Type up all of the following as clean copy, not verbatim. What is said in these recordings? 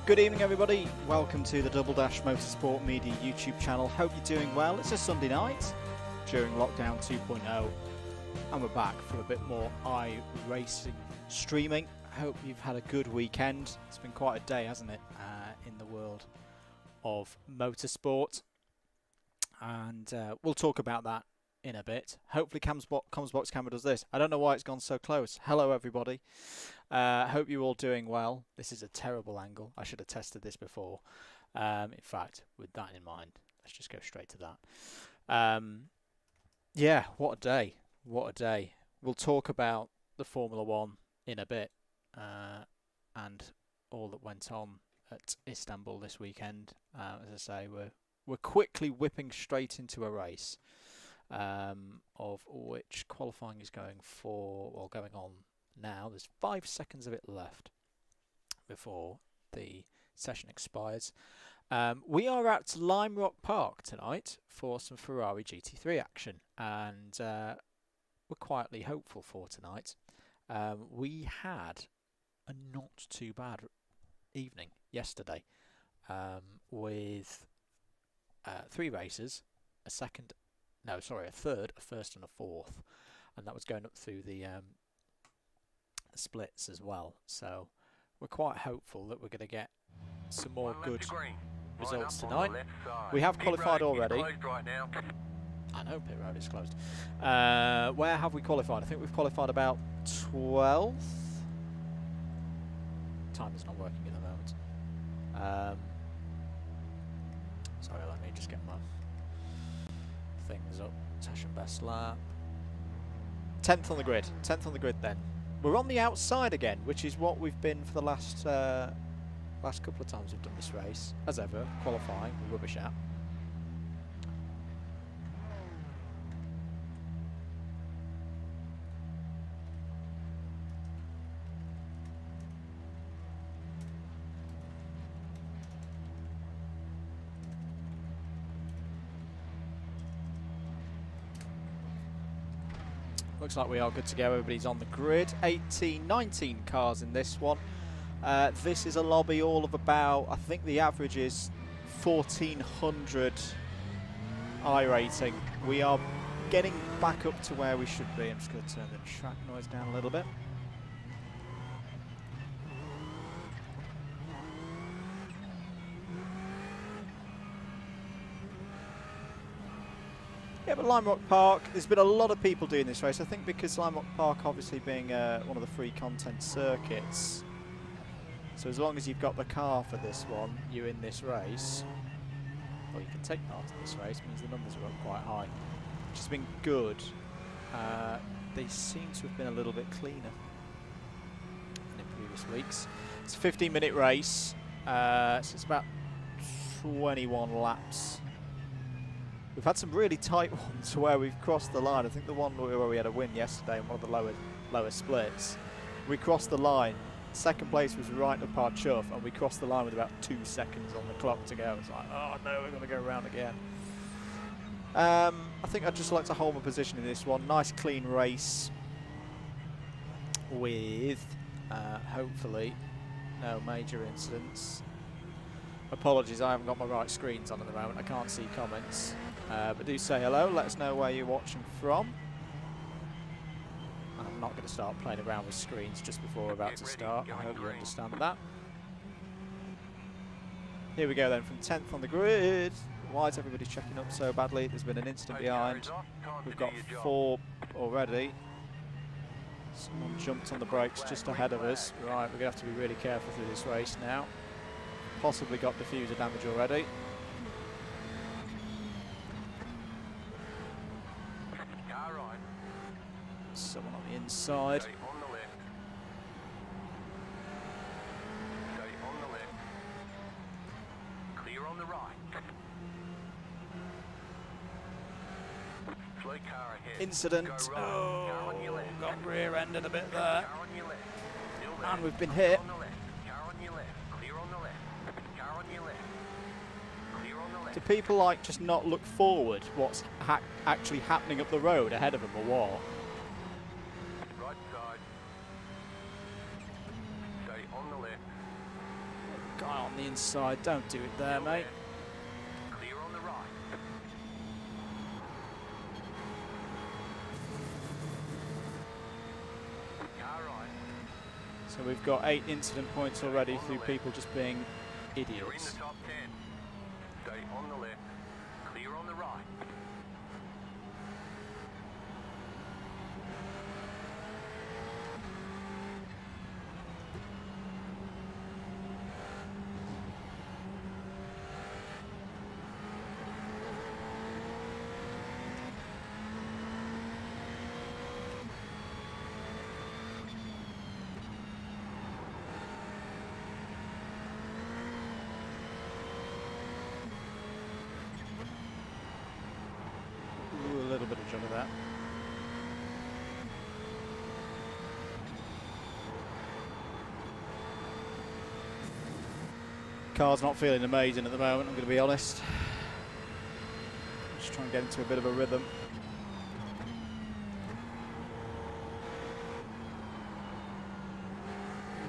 Good evening everybody, welcome to the Double Dash Motorsport Media YouTube channel. Hope you're doing well. It's a Sunday night during lockdown 2.0 and we're back for a bit more iRacing streaming. Hope you've had a good weekend. It's been quite a day, hasn't it, in the world of motorsport, and we'll talk about that in a bit. Hopefully Comsbox camera does this. I don't know why it's gone so close. Hello everybody. Hope you're all doing well. This is a terrible angle. I should have tested this before. In fact, with that in mind, let's just go straight to that. Yeah, what a day. What a day. We'll talk about the Formula 1 in a bit and all that went on at Istanbul this weekend. As I say, we're quickly whipping straight into a race. Of which qualifying is going on now. There's 5 seconds of it left before the session expires. We are at Lime Rock Park tonight for some Ferrari GT3 action, and we're quietly hopeful for tonight. We had a not too bad evening yesterday with 3 races, a third, a first and a fourth, and that was going up through the splits as well. So we're quite hopeful that we're going to get some more good results tonight. We have qualified already. I know pit road is closed. Where have we qualified? I think we've qualified about 12th. Time is not working at the moment. Sorry, let me just get my things up. Session best lap. 10th on the grid. 10th on the grid then. We're on the outside again, which is what we've been for the last couple of times we've done this race. As ever, qualifying, rubbish at. Looks like we are good to go. Everybody's on the grid. 18, 19 cars in this one. This is a lobby all of about, I think the average is 1,400 iRating. We are getting back up to where we should be. I'm just going to turn the track noise down a little bit. Yeah, but Lime Rock Park, there's been a lot of people doing this race. I think because Lime Rock Park obviously being one of the free content circuits. So as long as you've got the car for this one, you're in this race. Well, you can take part in this race, means the numbers are up quite high. Which has been good. They seem to have been a little bit cleaner than in previous weeks. It's a 15-minute race, so it's about 21 laps. We've had some really tight ones where we've crossed the line. I think the one where we had a win yesterday in one of the lower splits, we crossed the line. Second place was right up our chuff, and we crossed the line with about 2 seconds on the clock to go. It's like, oh no, we're going to go around again. I think I'd just like to hold my position in this one. Nice clean race with hopefully no major incidents. Apologies, I haven't got my right screens on at the moment. I can't see comments. But do say hello, let us know where you're watching from. I'm not going to start playing around with screens just before we're about to start. I hope you understand that. Here we go then, from 10th on the grid. Why is everybody checking up so badly? There's been an incident behind. We've got 4 already. Someone jumped on the brakes just ahead of us. Right, we're going to have to be really careful through this race now. Possibly got diffuser damage already. Someone on the inside. Stay on the left. Stay on the left. Clear on the right. Slow car ahead. Incident. Go right. Oh, Car on your left. got rear-ended a bit there. Car on your left. Still there. And we've been hit. Car on the left. Car on your left. Clear on the left. Car on your left. Clear on the left. Do people like just not look forward what's actually happening up the road ahead of them or what? Guy on the inside, don't do it there, mate. Clear on the right. Car right. So we've got 8 incident points already through people just being You're in idiots. the top 10. Stay on the left. Clear on the right. Ooh, a little bit of jump of that. Car's not feeling amazing at the moment, I'm going to be honest. Just trying to get into a bit of a rhythm.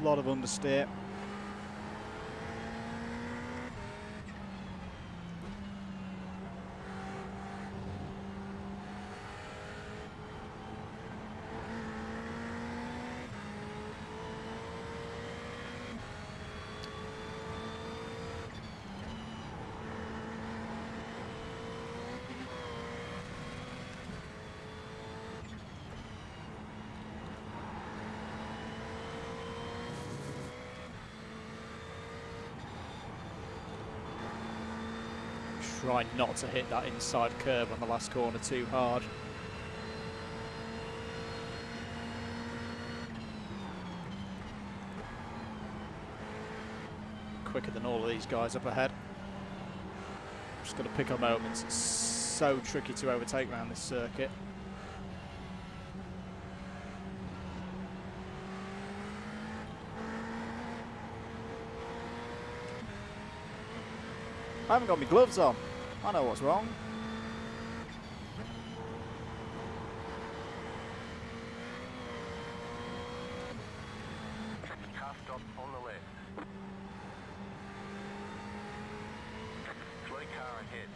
A lot of understeer. Try not to hit that inside curve on the last corner too hard. Quicker than all of these guys up ahead. Just got to pick our moments. It's so tricky to overtake around this circuit. I haven't got my gloves on. I know what's wrong. Car stop on the left. Slow car ahead.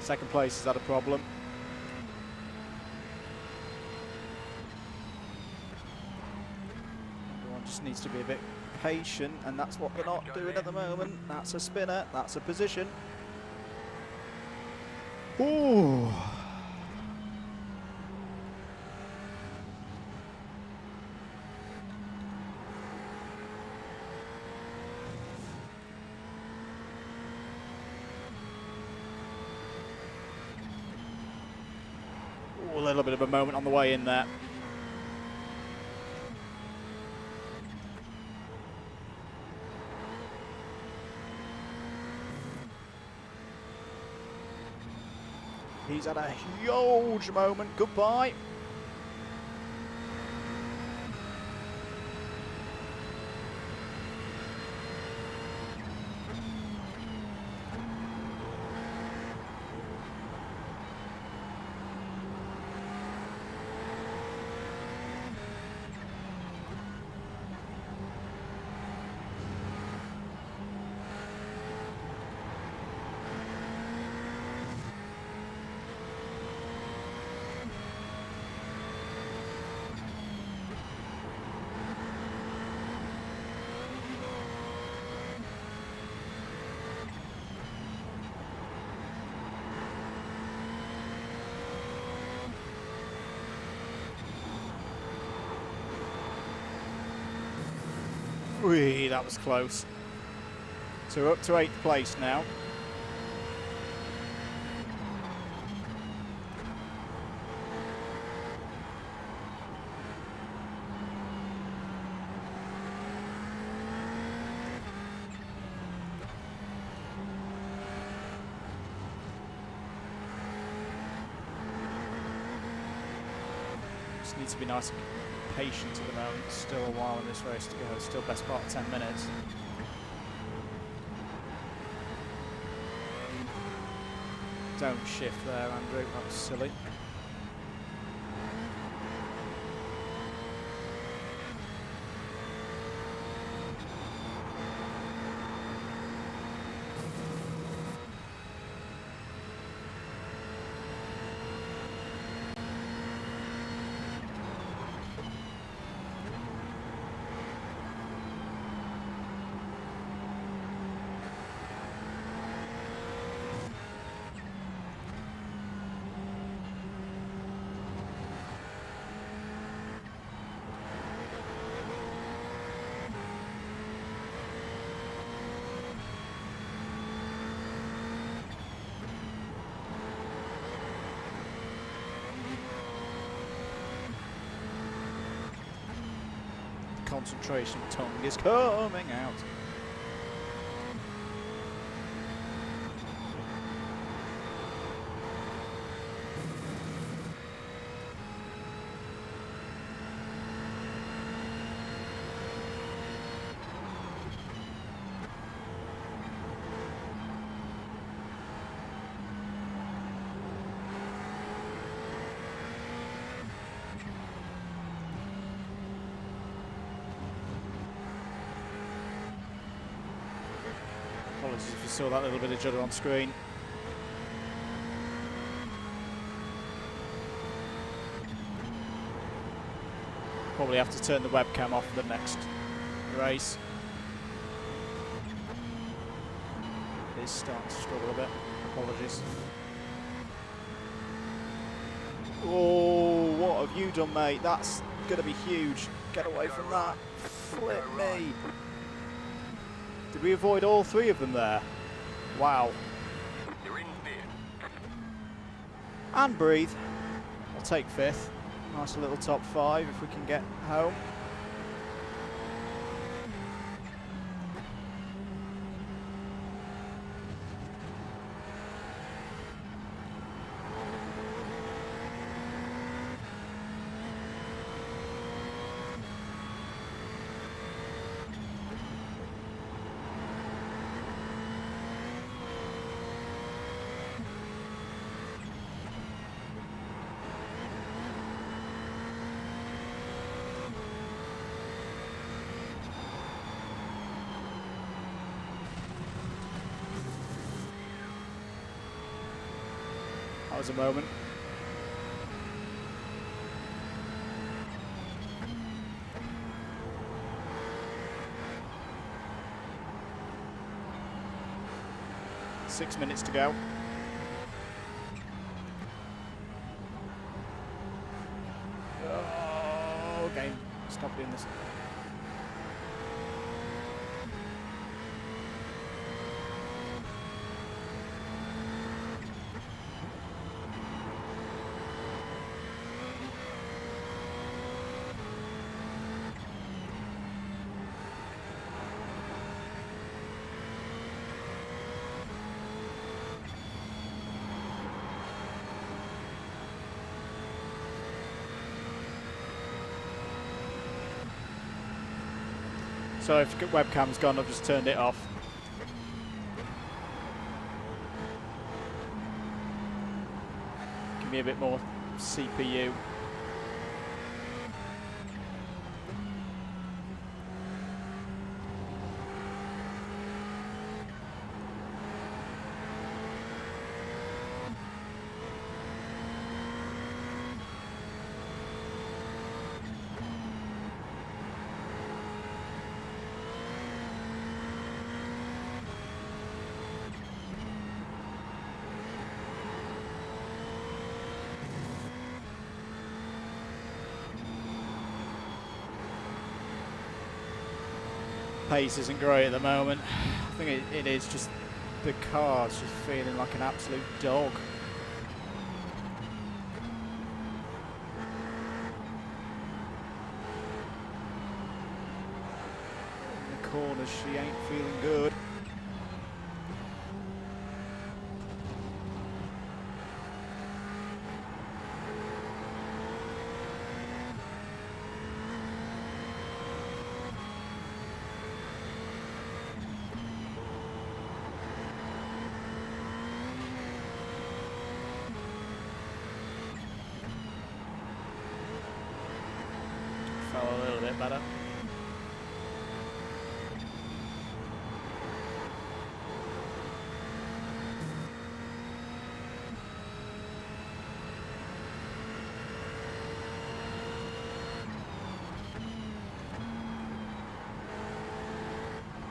Second place has had a problem. Everyone just needs to be a bit patient, and that's what they're not doing at the moment. That's a spinner, that's a position. Ooh. Ooh, a little bit of a moment on the way in there. He's had a huge moment. Goodbye. Whee, that was close. So we're up to 8th place now. Just need to be nice and patient at the moment. Still a while in this race to go. Still best part of 10 minutes. Don't shift there, Andrew. That was silly. concentration tongue is coming out. Apologies if you saw that little bit of judder on screen. Probably have to turn the webcam off for the next race. It is starting to struggle a bit. Apologies. Oh, what have you done, mate? That's going to be huge. Get away from that. Flip me. Did we avoid all three of them there? Wow. You're in fifth. And breathe. I'll take fifth. Nice little top five if we can get home. That was a moment. Six minutes to go. Oh, okay. Stop doing this. So if the webcam's gone, I've just turned it off. Give me a bit more CPU. Pace isn't great at the moment. I think it is just the car's just feeling like an absolute dog. In the corners, she ain't feeling good. Fell a little bit better.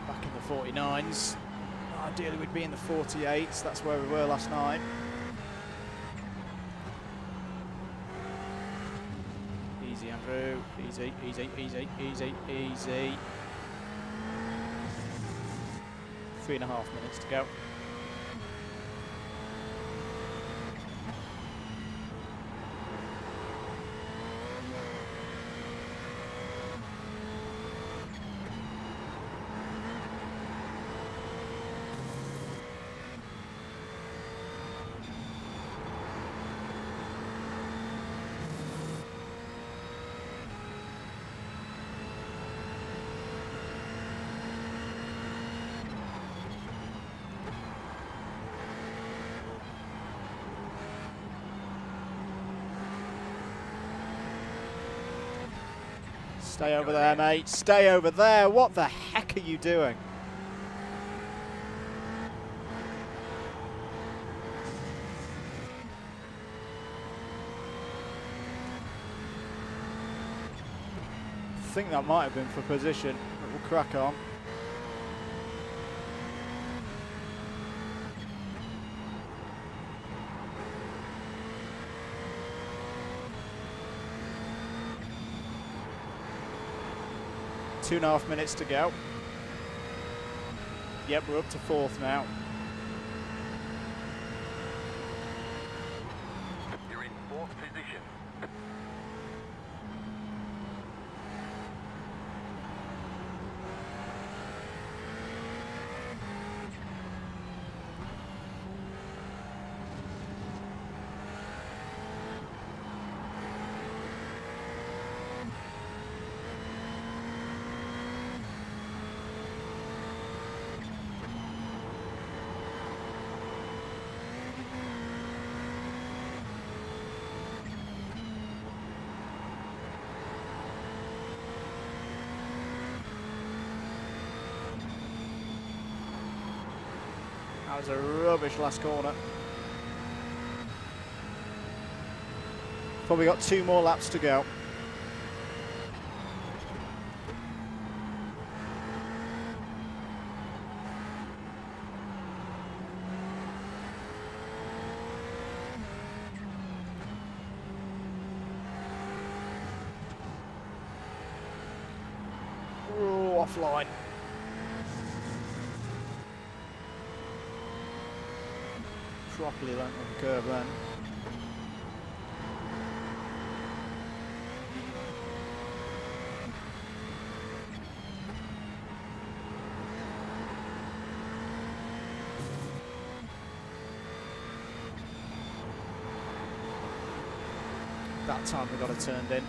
Back in the 49s. Ideally we'd be in the 48s, that's where we were last night. Easy, Andrew. Easy, easy, easy, easy, easy. 3.5 minutes to go. Stay over there, mate. Stay over there. What the heck are you doing? I think that might have been for position, but we'll crack on. Two and a half minutes to go. Yep, we're up to fourth now. You're in fourth position. That was a rubbish last corner. Probably got 2 more laps to go. Ooh, offline. Properly learnt on the curve then. That time we got it turned in.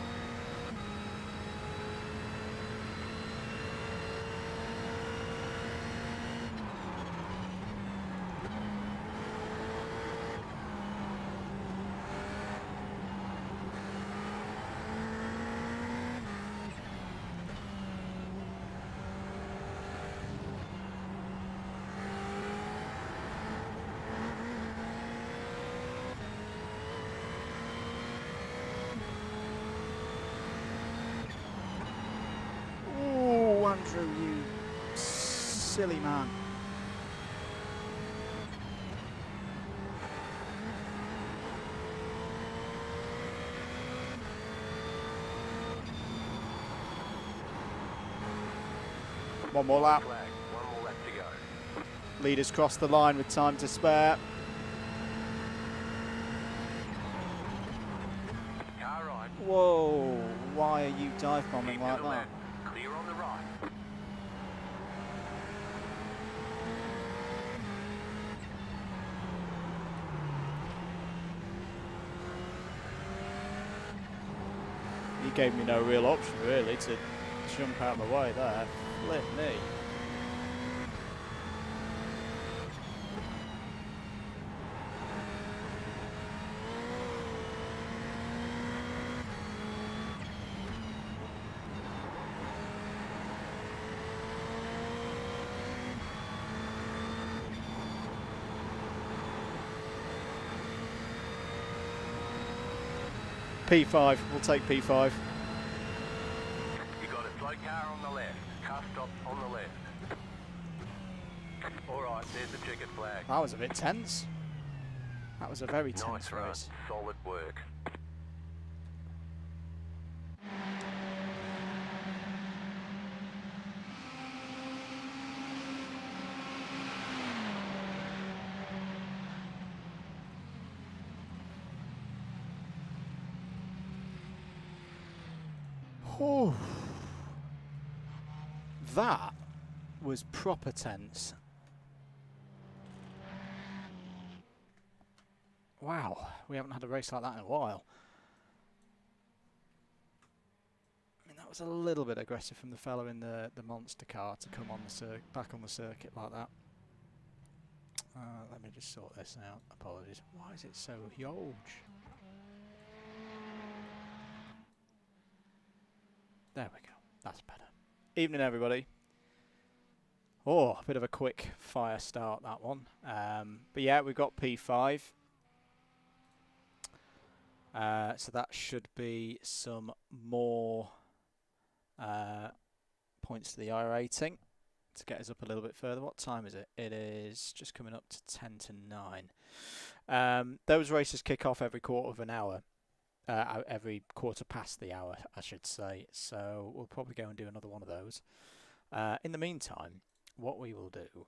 Andrew, you silly man. One more lap. Flag. One more lap to go. Leaders cross the line with time to spare. Car right. Whoa, why are you dive bombing Keep to like the that? left. Clear on the right. He gave me no real option really to jump out of the way there. Flip me. P5, we'll take P5. You got a slow car on the left. Car stop on the left. All right, there's the checkered flag. That was a bit tense. That was a very tense Nice run. race. Solid work. Oh, that was proper tense. Wow, we haven't had a race like that in a while. I mean, that was a little bit aggressive from the fellow in the monster car to come on the back on the circuit like that. Let me just sort this out. Apologies. Why is it so huge? There we go. That's better. Evening, everybody. Oh, a bit of a quick fire start, that one. But yeah, we've got P5. So that should be some more points to the iRacing to get us up a little bit further. What time is it? It is just coming up to 10 to 9. Those races kick off every quarter of an hour. Every quarter past the hour, I should say. So we'll probably go and do another one of those. In the meantime, what we will do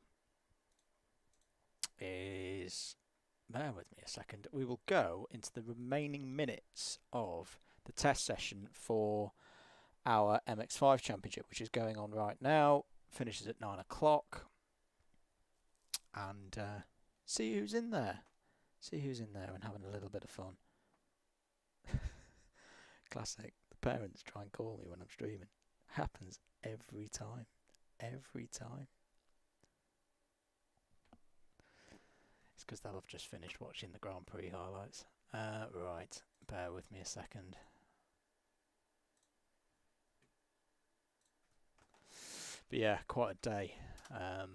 is, bear with me a second, we will go into the remaining minutes of the test session for our MX5 Championship, which is going on right now, finishes at 9 o'clock, and see who's in there. See who's in there and having a little bit of fun. Classic. The parents try and call me when I'm streaming. Happens every time. Every time. It's because they'll have just finished watching the Grand Prix highlights. Right. Bear with me a second. But yeah, quite a day. I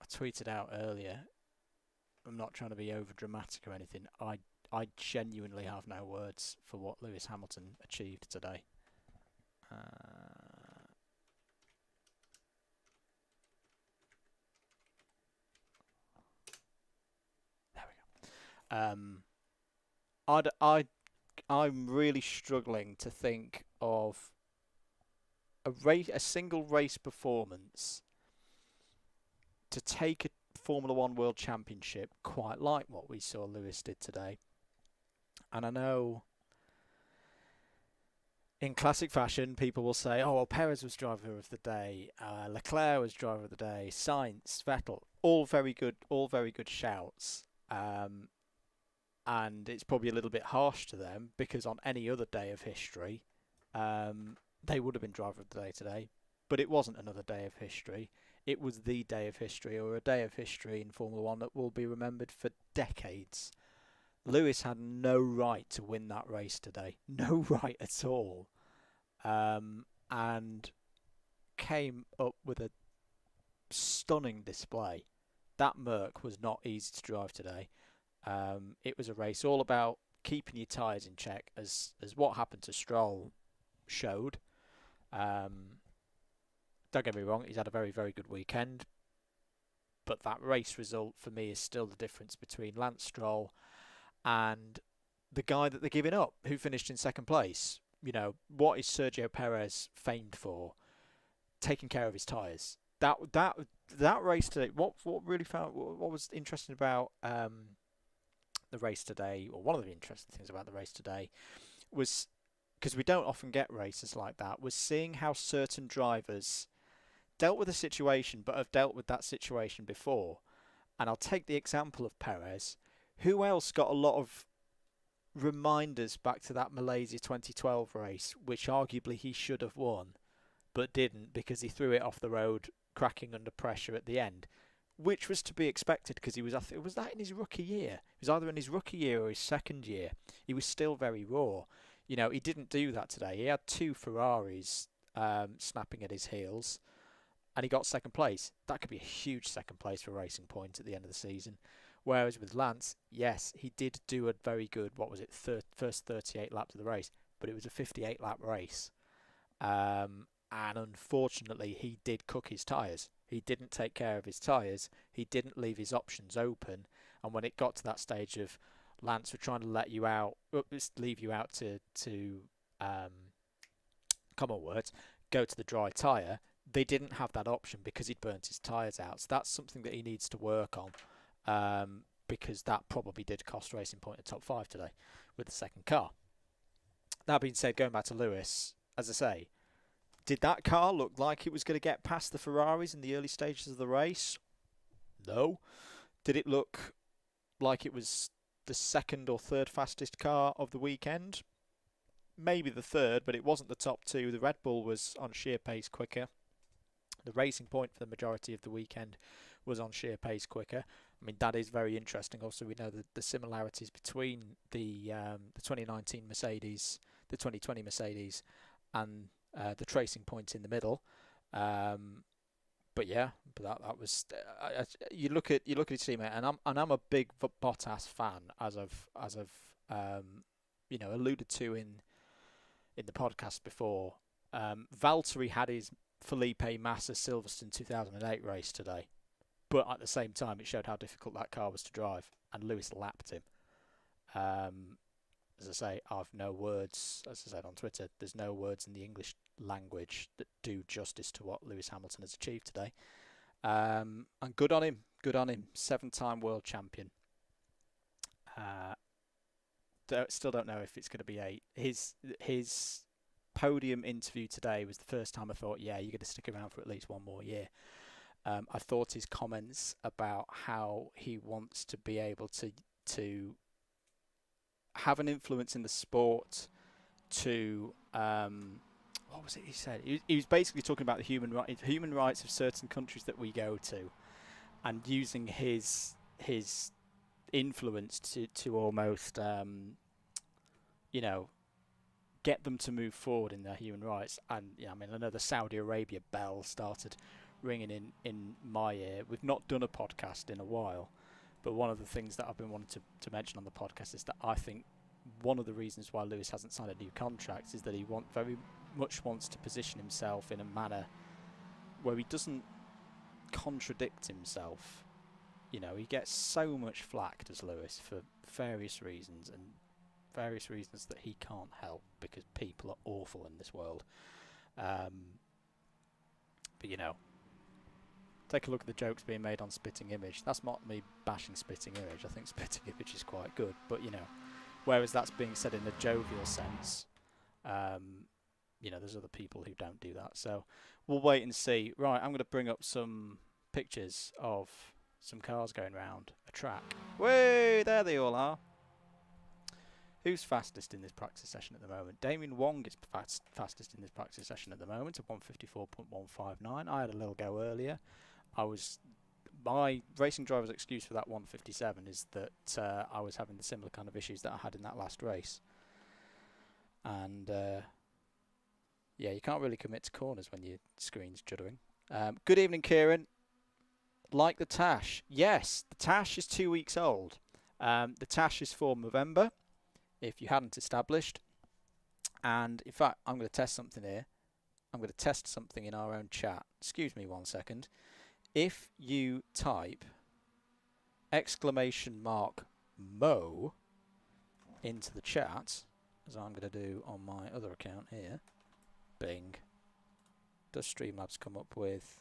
tweeted out earlier, I'm not trying to be over dramatic or anything, I genuinely have no words for what Lewis Hamilton achieved today. There we go. I'm really struggling to think of a single race performance to take a Formula One World Championship quite like what we saw Lewis did today. And I know in classic fashion, people will say, oh, well, Perez was driver of the day, Leclerc was driver of the day, Sainz, Vettel, all very good shouts. And it's probably a little bit harsh to them because on any other day of history, they would have been driver of the day today. But it wasn't another day of history. It was the day of history, or a day of history in Formula One that will be remembered for decades. Lewis had no right to win that race today. No right at all. And came up with a stunning display. That Merc was not easy to drive today. It was a race all about keeping your tyres in check, as what happened to Stroll showed. Don't get me wrong, he's had a very, very good weekend. But that race result for me is still the difference between Lance Stroll and the guy that they're giving up, who finished in second place. You know, what is Sergio Perez famed for? Taking care of his tyres. That race today. What really found what was interesting about the race today, or one of the interesting things about the race today, was, because we don't often get races like that, was seeing how certain drivers dealt with a situation, but have dealt with that situation before. And I'll take the example of Perez. Who else got a lot of reminders back to that Malaysia 2012 race, which arguably he should have won, but didn't because he threw it off the road, cracking under pressure at the end, which was to be expected because he was, was that in his rookie year? It was either in his rookie year or his second year. He was still very raw. You know, he didn't do that today. He had two Ferraris snapping at his heels, and he got second place. That could be a huge second place for Racing Point at the end of the season. Whereas with Lance, yes, he did do a very good, first 38 laps of the race, but it was a 58 lap race. And unfortunately, he did cook his tyres. He didn't take care of his tyres. He didn't leave his options open. And when it got to that stage of Lance were trying to leave you out to go to the dry tyre, they didn't have that option because he'd burnt his tyres out. So that's something that he needs to work on. Because that probably did cost Racing Point a top 5 today with the second car. That being said, going back to Lewis, as I say, did that car look like it was going to get past the Ferraris in the early stages of the race? No. Did it look like it was the second or third fastest car of the weekend? Maybe the third, but it wasn't the top two. The Red Bull was on sheer pace quicker. The Racing Point for the majority of the weekend was on sheer pace quicker. I mean, that is very interesting. Also, we know the similarities between the 2019 Mercedes, the 2020 Mercedes, and the tracing point in the middle. But yeah, that was you look at his teammate, and I'm a big Bottas fan, as I've alluded to in the podcast before. Valtteri had his Felipe Massa Silverstone 2008 race today, but at the same time it showed how difficult that car was to drive, and Lewis lapped him. As I say, I've no words. As I said on Twitter, there's no words in the English language that do justice to what Lewis Hamilton has achieved today. And good on him. 7-time world champion. Still don't know if it's going to be 8. His podium interview today was the first time I thought, yeah, you're going to stick around for at least one more year. I thought his comments about how he wants to be able to have an influence in the sport, to what was it he said? He was basically talking about the human rights of certain countries that we go to, and using his influence to almost get them to move forward in their human rights. And I know the Saudi Arabia bell started ringing in my ear. We've not done a podcast in a while, but one of the things that I've been wanting to mention on the podcast is that I think one of the reasons why Lewis hasn't signed a new contract is that he very much wants to position himself in a manner where he doesn't contradict himself. He gets so much flack, does Lewis, for various reasons, and various reasons that he can't help, because people are awful in this world. But take a look at the jokes being made on Spitting Image. That's not me bashing Spitting Image. I think Spitting Image is quite good, but whereas that's being said in a jovial sense, there's other people who don't do that. So we'll wait and see. Right, I'm going to bring up some pictures of some cars going around a track. Way, there they all are. Who's fastest in this practice session at the moment? Damien Wong is fastest in this practice session at the moment at 154.159. I had a little go earlier. My racing driver's excuse for that 157 is that I was having the similar kind of issues that I had in that last race. And you can't really commit to corners when your screen's juddering. Good evening, Kieran. Like the Tash. Yes, the Tash is 2 weeks old. The Tash is for November, if you hadn't established. And in fact, I'm going to test something here. I'm going to test something in our own chat. Excuse me 1 second. If you type !Mo into the chat, as I'm going to do on my other account here, bing, does Streamlabs come up with...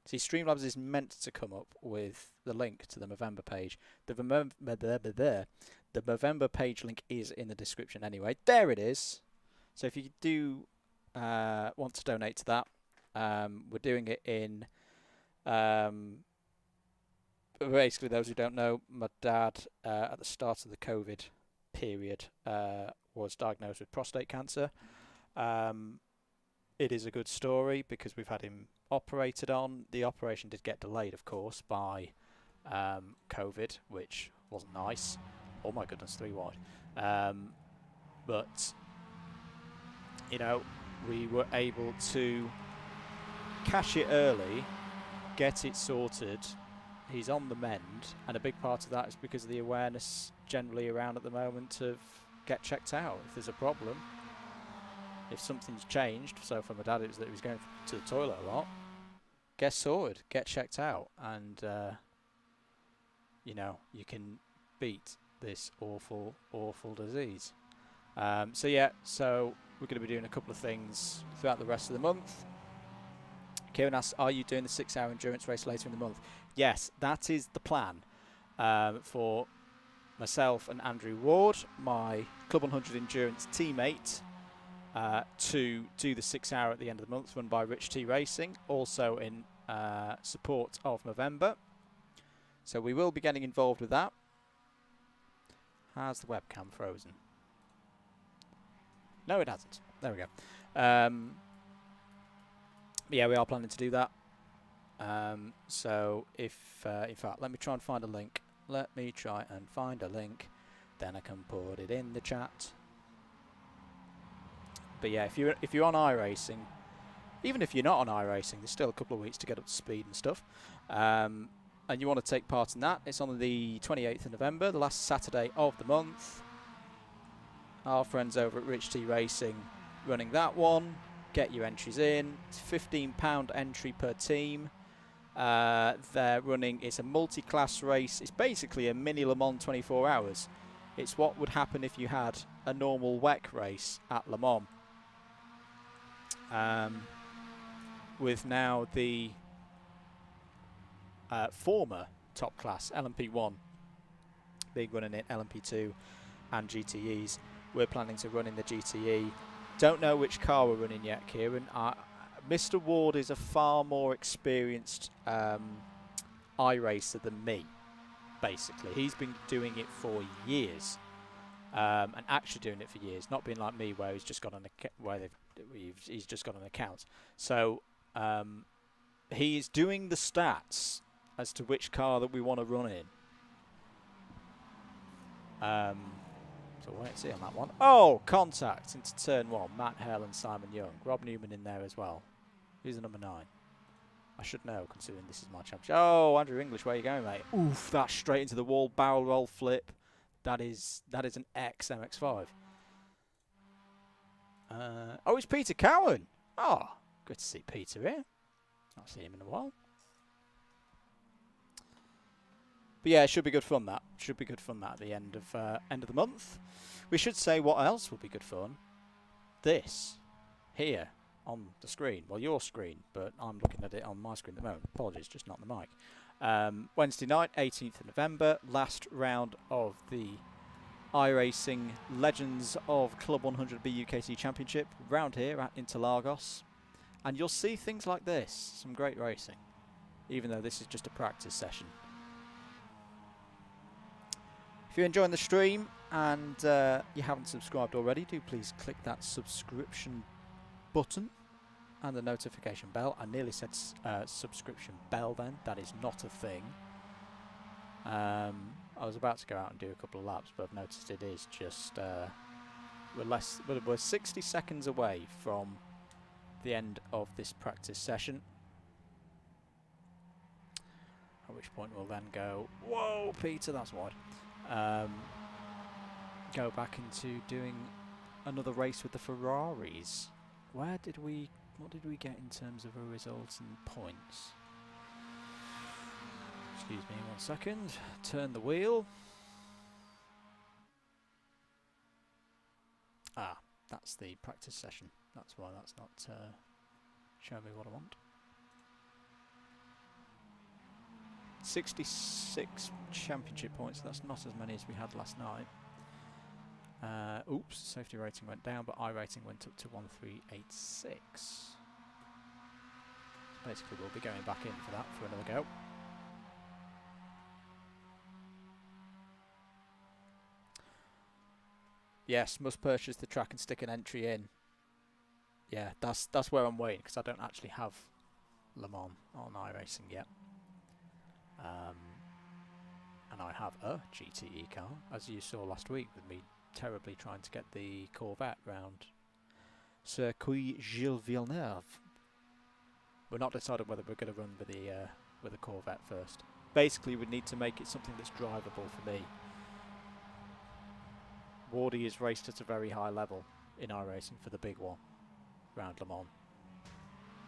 See, Streamlabs is meant to come up with the link to the November page. The November page link is in the description anyway. There it is. So if you do want to donate to that, we're doing it in... basically, those who don't know, my dad, at the start of the COVID period, was diagnosed with prostate cancer. It is a good story because we've had him operated on. The operation did get delayed, of course, by COVID, which wasn't nice. Oh my goodness, 3 wide. But, we were able to cash it early, get it sorted. He's on the mend, and a big part of that is because of the awareness generally around at the moment of get checked out if there's a problem. If something's changed, so for my dad it was that he was going to the toilet a lot, get sorted, get checked out, and you can beat this awful, awful disease. So we're going to be doing a couple of things throughout the rest of the month. Kieran asks, are you doing the 6-hour endurance race later in the month? Yes, that is the plan for myself and Andrew Ward, my Club 100 Endurance teammate, to do the 6-hour at the end of the month, run by Rich T Racing, also in support of November. So we will be getting involved with that. Has the webcam frozen? No, it hasn't. There we go. Yeah, we are planning to do that. So if, in fact, let me try and find a link. Then I can put it in the chat. But yeah, if you're on iRacing, even if you're not on iRacing, there's still a couple of weeks to get up to speed and stuff. And you want to take part in that, it's on the 28th of November, the last Saturday of the month. Our friends over at Rich T Racing running that one. Get your entries in. It's £15 entry per team. They're running, it's a multi-class race. It's basically a mini Le Mans 24 hours. It's what would happen if you had a normal WEC race at Le Mans. With now the former top class LMP1 being running in LMP2 and GTEs. We're planning to run in the GTE. Don't know which car we're running yet, Kieran. Mr. Ward is a far more experienced iRacer than me, basically. He's been doing it for years, and actually doing it for years, not being like me where he's just got an he's just got an account. So he's doing the stats as to which car that we want to run in. So wait and see on that one. Oh, contact into turn 1. Matt Hell and Simon Young. Rob Newman in there as well. Who's the number 9? I should know, considering this is my championship. Oh, Andrew English, where are you going, mate? Oof, that's straight into the wall. Barrel roll flip. That is an X MX5. Oh, it's Peter Cowan. Oh, good to see Peter here. Not seen him in a while. But yeah, it should be good fun. That should be good fun. That at the end of the month. We should say what else would be good fun. This here on the screen. Well, your screen, but I'm looking at it on my screen at the moment. Apologies, just not the mic. Wednesday night, 18th of November, last round of the iRacing Legends of Club 100 BUKC Championship round here at Interlagos, and you'll see things like this. Some great racing, even though this is just a practice session. If you're enjoying the stream and you haven't subscribed already, do please click that subscription button and the notification bell. I nearly said subscription bell then. That is not a thing. I was about to go out and do a couple of laps, but I've noticed it is just... we're 60 seconds away from the end of this practice session. At which point we'll then go... Whoa, Peter, that's wide. Go back into doing another race with the Ferraris. What did we get in terms of a result and points? Excuse me 1 second. Turn the wheel. Ah, that's the practice session. That's why that's not showing me what I want. 66 championship points. That's not as many as we had last night. Oops, safety rating went down, but iRating went up to 1386. So basically, we'll be going back in for that for another go. Yes, must purchase the track and stick an entry in. Yeah, that's where I'm waiting, because I don't actually have Le Mans on iRacing yet. And I have a GTE car, as you saw last week with me terribly trying to get the Corvette round Circuit Gilles Villeneuve. We're not decided whether we're going to run with the Corvette first. Basically, we need to make it something that's drivable for me. Wardy has raced at a very high level in iRacing for the big one, round Le Mans.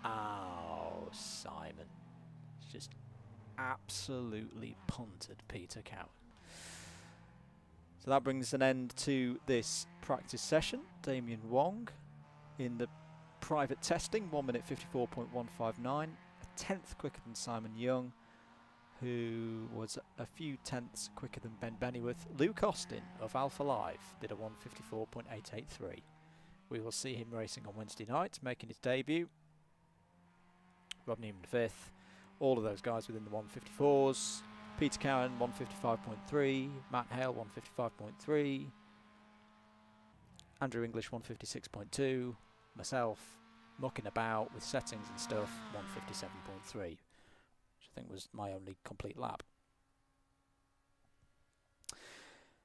Oh, Simon. It's just absolutely punted Peter Cowan. So that brings an end to this practice session. Damien Wong in the private testing, 1 minute 54.159, a tenth quicker than Simon Young, who was a few tenths quicker than Ben Bennyworth. Luke Austin of Alpha Live did a 154.883. We will see him racing on Wednesday night, making his debut. Rob Newman 5th. All of those guys within the 154s. Peter Cowan 155.3, Matt Hale 155.3, Andrew English 156.2, myself mucking about with settings and stuff 157.3, which I think was my only complete lap.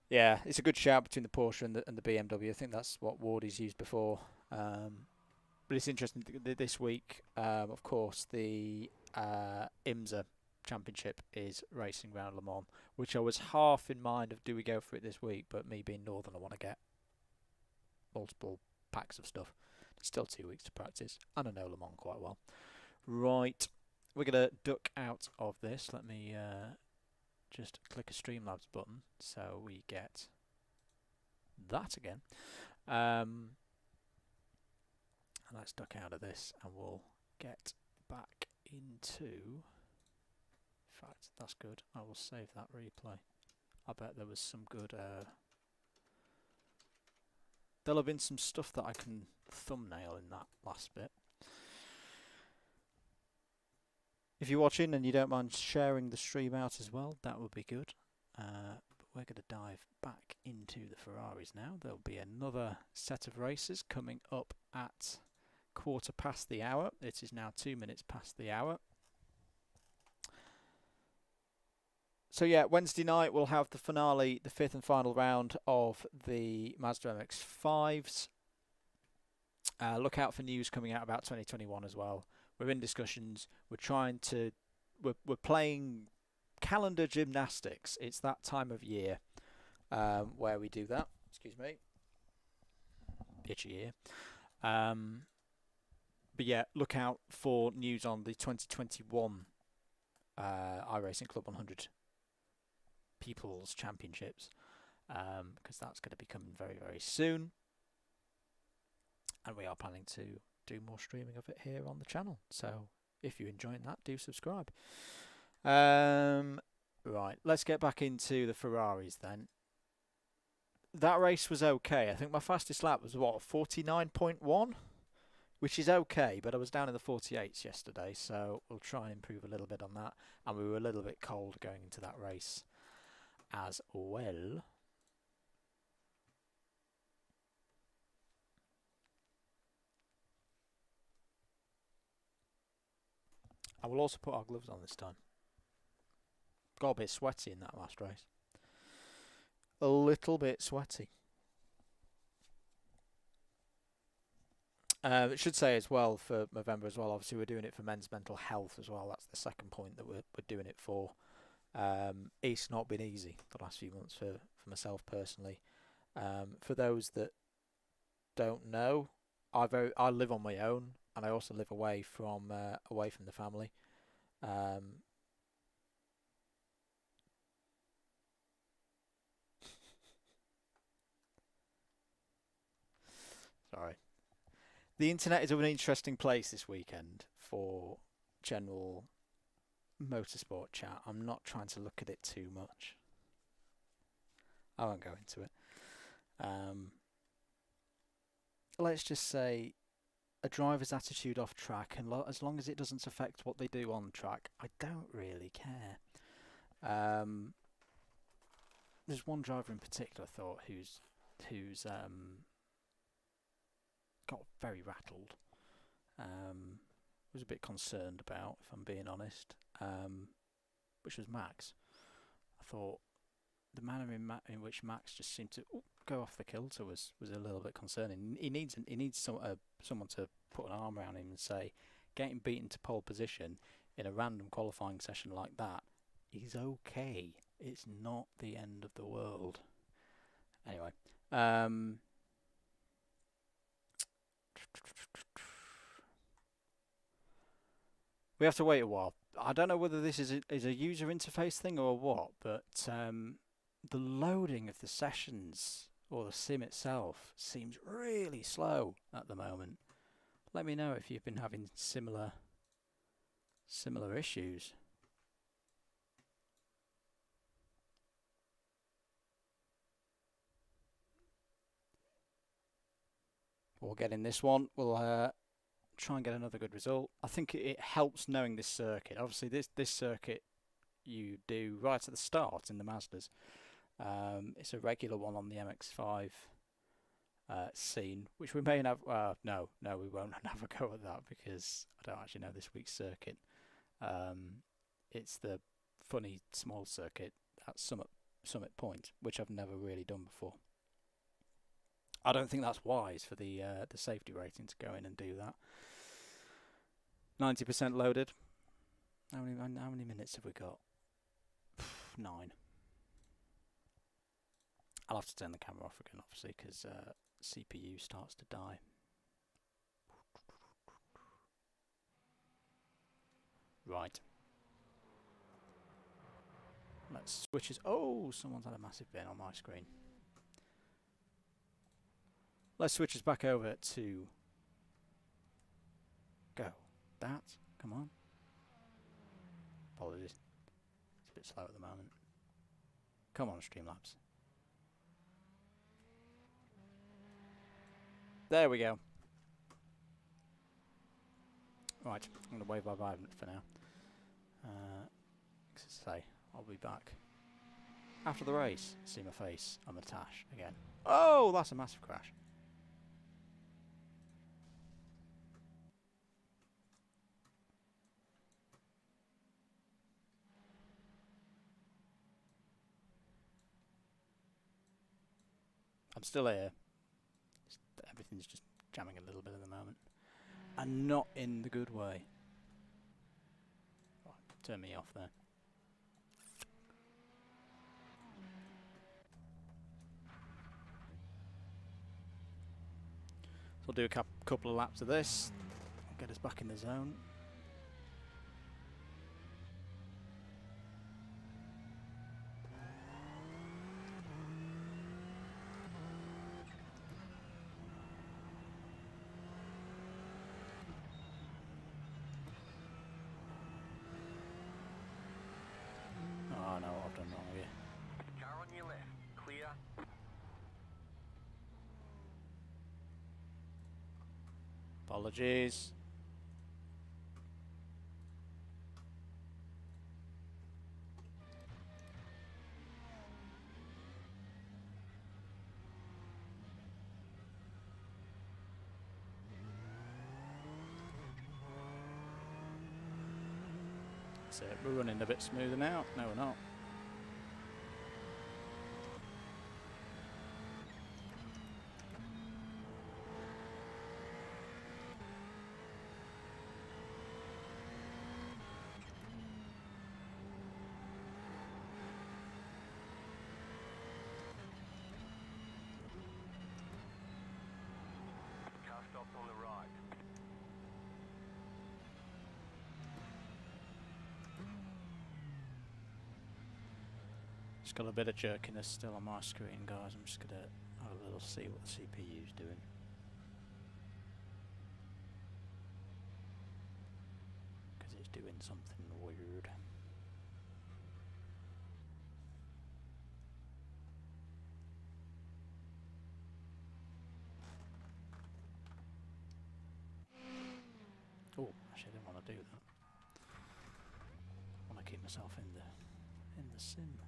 Yeah, it's a good shout between the Porsche and the BMW. I think that's what Wardy's used before. But it's interesting this week. Of course, the IMSA Championship is racing around Le Mans, which I was half in mind of do we go for it this week, but me being Northern, I want to get multiple packs of stuff. It's still 2 weeks to practice, and I know Le Mans quite well. Right, we're going to duck out of this. Let me just click a Streamlabs button so we get that again. And let's duck out of this and we'll get back into... In fact, that's good. I will save that replay. I bet there was some good... There'll have been some stuff that I can thumbnail in that last bit. If you're watching and you don't mind sharing the stream out as well, that would be good. But we're going to dive back into the Ferraris now. There'll be another set of races coming up at 1/4 past the hour. It is now 2 minutes past the hour. So yeah, Wednesday night we'll have the finale, the 5th and final round of the Mazda MX5's. Look out for news coming out about 2021 as well. We're in discussions. We're playing calendar gymnastics. It's that time of year where we do that. Excuse me. Itchy ear. But yeah, look out for news on the 2021 iRacing Club 100 People's Championships, because that's going to be coming very, very soon. And we are planning to do more streaming of it here on the channel. So if you're enjoying that, do subscribe. Right, let's get back into the Ferraris then. That race was okay. I think my fastest lap was, what, 49.1? Which is okay, but I was down in the 48s yesterday, so we'll try and improve a little bit on that. And we were a little bit cold going into that race as well. I will also put our gloves on this time. Got a bit sweaty in that last race. A little bit sweaty. It should say as well for November as well, obviously we're doing it for men's mental health as well. That's the second point that we're doing it for. It's not been easy the last few months for myself personally. For those that don't know, I live on my own, and I also live away from the family. Sorry. The internet is an interesting place this weekend for general motorsport chat. I'm not trying to look at it too much. I won't go into it. Let's just say a driver's attitude off track, and as long as it doesn't affect what they do on track, I don't really care. There's one driver in particular I thought who's got very rattled. Was a bit concerned about, if I'm being honest, which was Max. I thought the manner in which Max just seemed to go off the kilter was a little bit concerning. He needs someone to put an arm around him and say, getting beaten to pole position in a random qualifying session like that is okay. It's not the end of the world. Anyway, we have to wait a while. I don't know whether this is a user interface thing or what, but the loading of the sessions or the sim itself seems really slow at the moment. Let me know if you've been having similar issues. We'll get in this one. We'll try and get another good result. I think it helps knowing this circuit. Obviously, this circuit you do right at the start in the Mazdas. It's a regular one on the MX5 scene, which we may have. No, we won't have a go at that because I don't actually know this week's circuit. It's the funny small circuit at Summit Point, which I've never really done before. I don't think that's wise for the safety rating to go in and do that. 90% loaded. How many minutes have we got? 9. I'll have to turn the camera off again, obviously, because CPU starts to die. Right. Let's switch. Oh, someone's had a massive bin on my screen. Let's switch us back over to go. That. Come on. Apologies. It's a bit slow at the moment. Come on, Streamlabs. There we go. Right, I'm going to wave bye-bye for now. As I say, I'll be back after the race. See my face on the tash again. Oh, that's a massive crash. I'm still here. Everything's just jamming a little bit at the moment. And not in the good way. Oh, turn me off there. So I'll do a couple of laps of this. Get us back in the zone. Oh, I know what I've done wrong here. Car on your left. Clear. Apologies. That's it. We're running a bit smoother now. No, we're not. Car stops on the right. Just got a bit of jerkiness still on my screen, guys. I'm just going to have a little see what the CPU's doing. Because it's doing something weird. Oh, actually I didn't want to do that. I want to keep myself in the sim.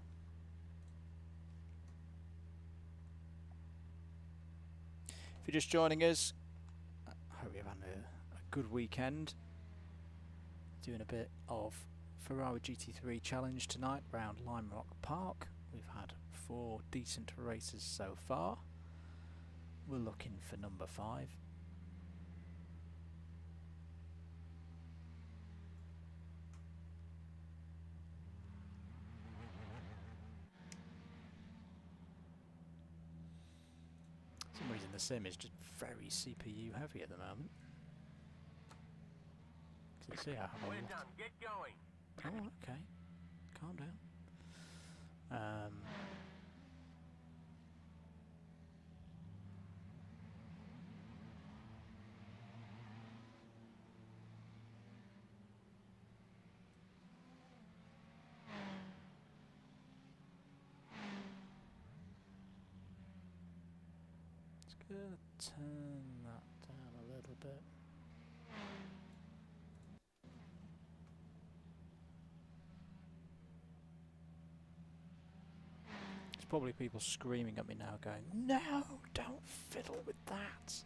If you're just joining us, I hope you're having a good weekend. Doing a bit of Ferrari GT3 challenge tonight around Lime Rock Park. We've had 4 decent races so far. We're looking for number 5. For some reason the sim is just very CPU heavy at the moment. Can you see I have a We're lot? done. Get going. Oh, okay. Calm down. Just gonna turn that down a little bit. There's probably people screaming at me now going, "No, don't fiddle with that."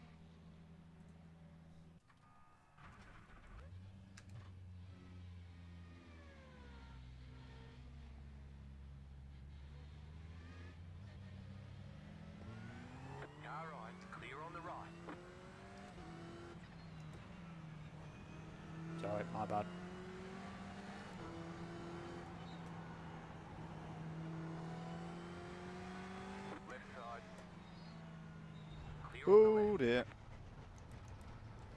Car right. My bad. Left side. Clear on the Oh left. dear.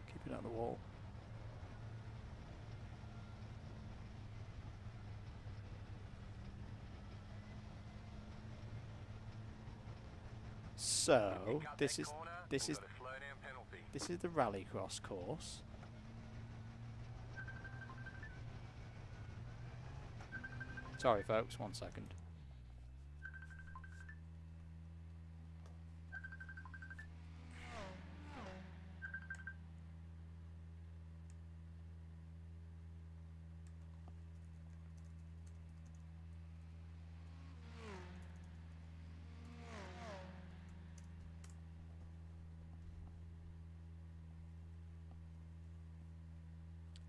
Keep it out of the wall. So Cut this that is corner this and is got a slow down penalty. this is the rallycross course. Sorry folks, 1 second.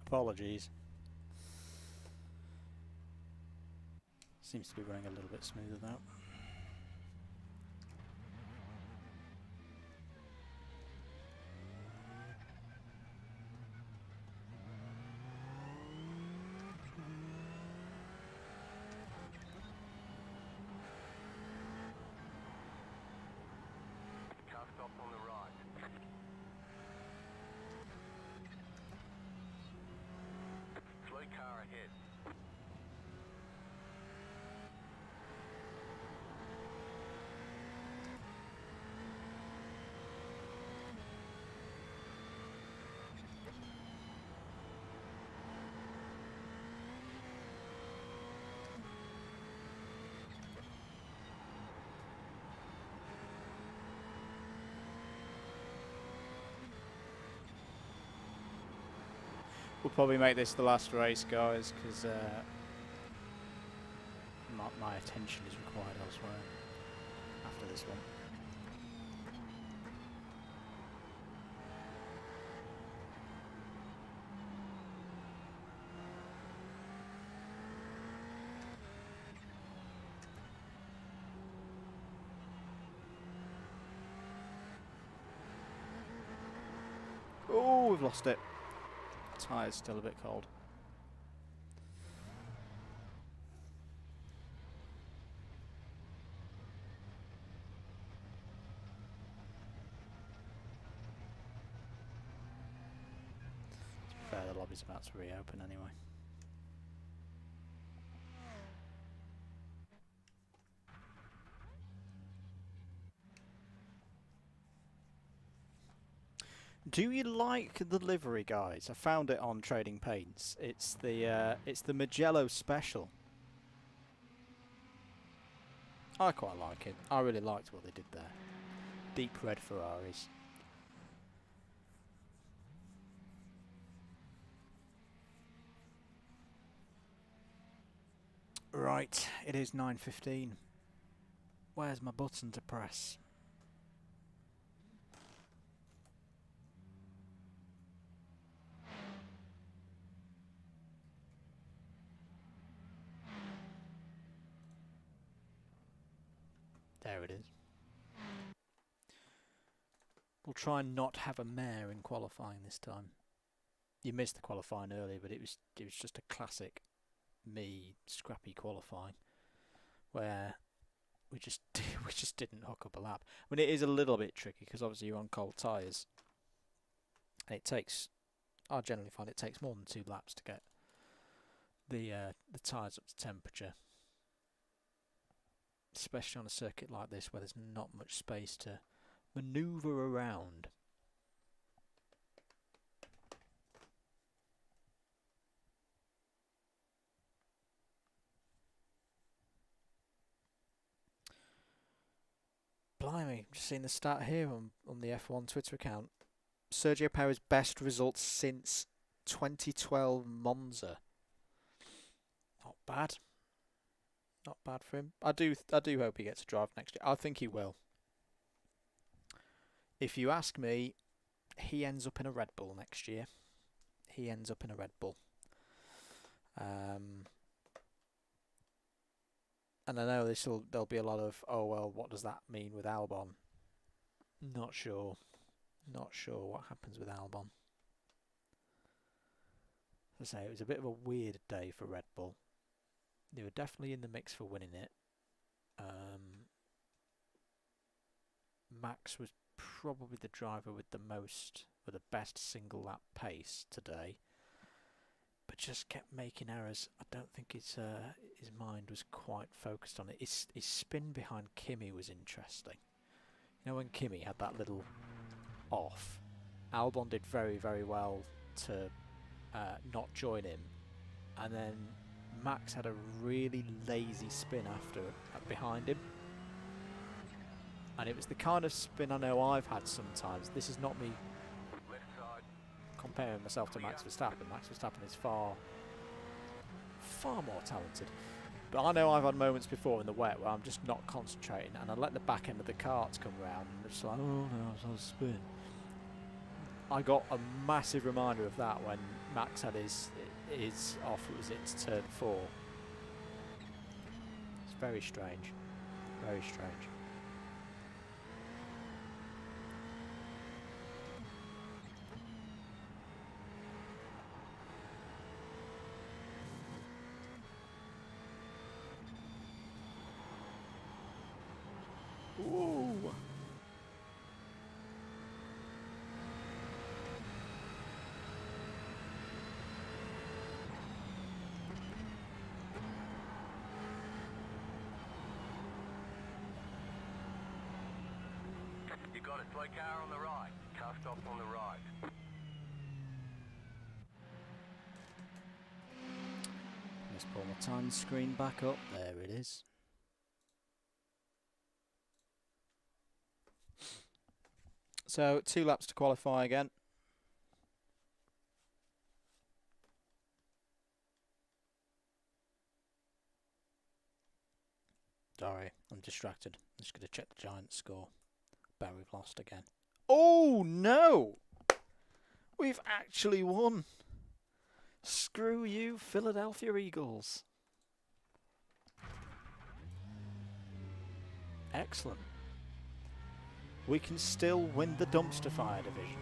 Apologies. Seems to be running a little bit smoother now. Car stop on the right. Slow car ahead. We'll probably make this the last race, guys, because my attention is required elsewhere after this one. Oh, we've lost it. Tyre's still a bit cold. To be fair, the lobby's about to reopen anyway. Do you like the livery, guys? I found it on Trading Paints. It's the Magello Special. I quite like it. I really liked what they did there. Deep red Ferraris. Right, it is 9:15. Where's my button to press? There it is. We'll try and not have a mare in qualifying this time. You missed the qualifying earlier, but it was just a classic me scrappy qualifying where we just didn't hook up a lap. I mean, it is a little bit tricky because obviously you're on cold tyres, and I generally find it takes more than 2 laps to get the tyres up to temperature, especially on a circuit like this where there's not much space to manoeuvre around. Blimey, just seeing the stat here on the F1 Twitter account. Sergio Perez's best results since 2012 Monza. Not bad. Not bad for him. I do hope he gets a drive next year. I think he will. If you ask me, he ends up in a Red Bull next year. He ends up in a Red Bull. And I know there'll be a lot of, oh well, what does that mean with Albon? Not sure. Not sure what happens with Albon. As I say, it was a bit of a weird day for Red Bull. They were definitely in the mix for winning it. Max was probably the driver with the best single lap pace today, but just kept making errors. I don't think his mind was quite focused on it. His spin behind Kimi was interesting. You know, when Kimi had that little off, Albon did very, very well to not join him, and then Max had a really lazy spin behind him. And it was the kind of spin I know I've had sometimes. This is not me comparing myself to Max Verstappen. Max Verstappen is far, far more talented. But I know I've had moments before in the wet where I'm just not concentrating and I let the back end of the carts come round and it's like, oh no, it's on a spin. I got a massive reminder of that when Max had his off, it was into turn 4. It's very strange. Very strange. Ooh. You got a slow car on the right. Car stops on the right. Let's pull my time screen back up. There it is. So 2 laps to qualify again. Sorry, I'm distracted. I'm just going to check the Giants score. Bet we've lost again. Oh no! We've actually won. Screw you, Philadelphia Eagles. Excellent. We can still win the dumpster fire division.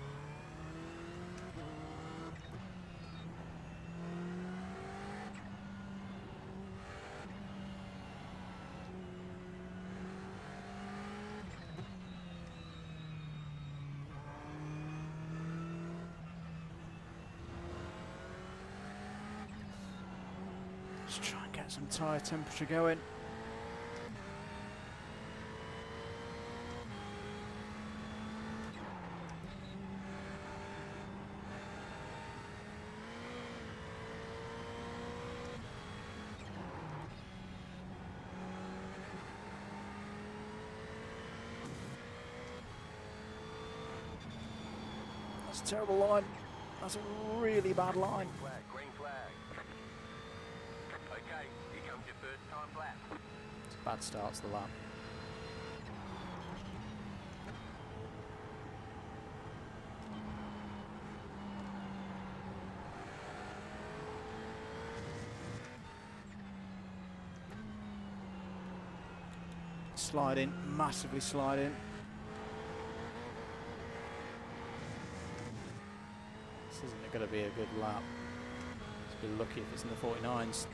Let's try and get some tyre temperature going. That's a terrible line. That's a really bad line. Green flag. Okay, here comes your first time lap. It's a bad start to the lap. Sliding, massively sliding. This isn't going to be a good lap. Let's be lucky if it's in the 49s.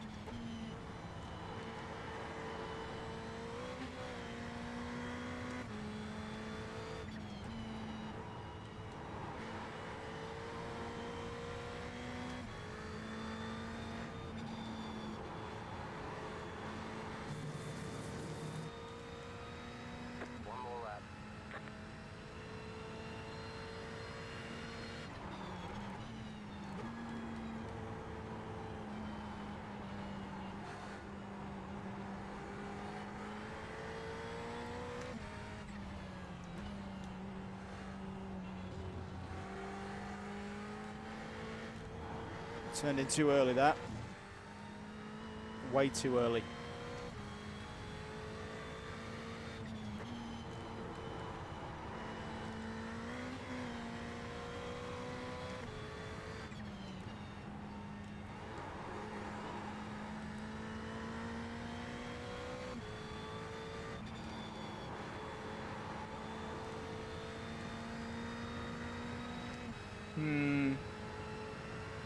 One more lap. Turned in too early, that. Way too early.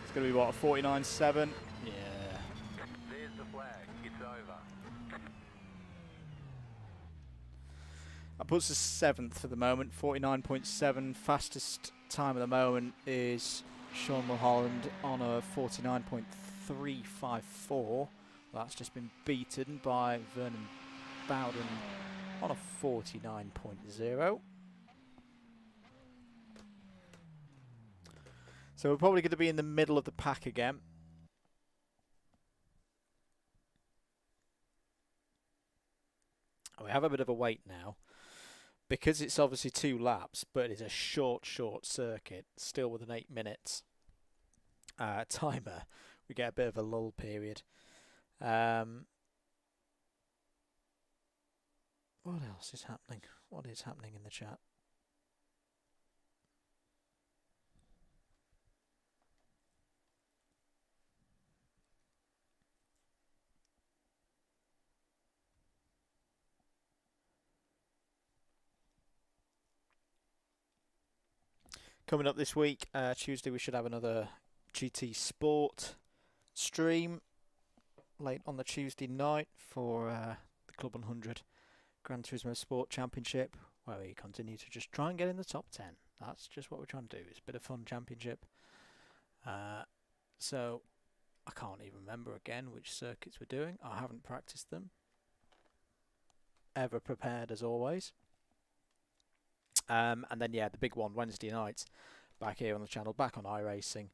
It's going to be, what, a 49.7? Yeah. There's the flag. It's over. That puts us 7th for the moment, 49.7. Fastest time at the moment is Sean Mulholland on a 49.354. That's just been beaten by Vernon Bowden on a 49.0. So we're probably going to be in the middle of the pack again. We have a bit of a wait now, because it's obviously 2 laps, but it's a short circuit, still with an 8 minutes timer. We get a bit of a lull period. What else is happening? What is happening in the chat? Coming up this week, Tuesday, we should have another GT Sport stream late on the Tuesday night for the Club 100 Gran Turismo Sport Championship, where we continue to just try and get in the top 10. That's just what we're trying to do. It's a bit of fun championship. So I can't even remember again which circuits we're doing. I haven't practiced them. Ever prepared as always. And then, yeah, the big one, Wednesday night, back here on the channel, back on iRacing,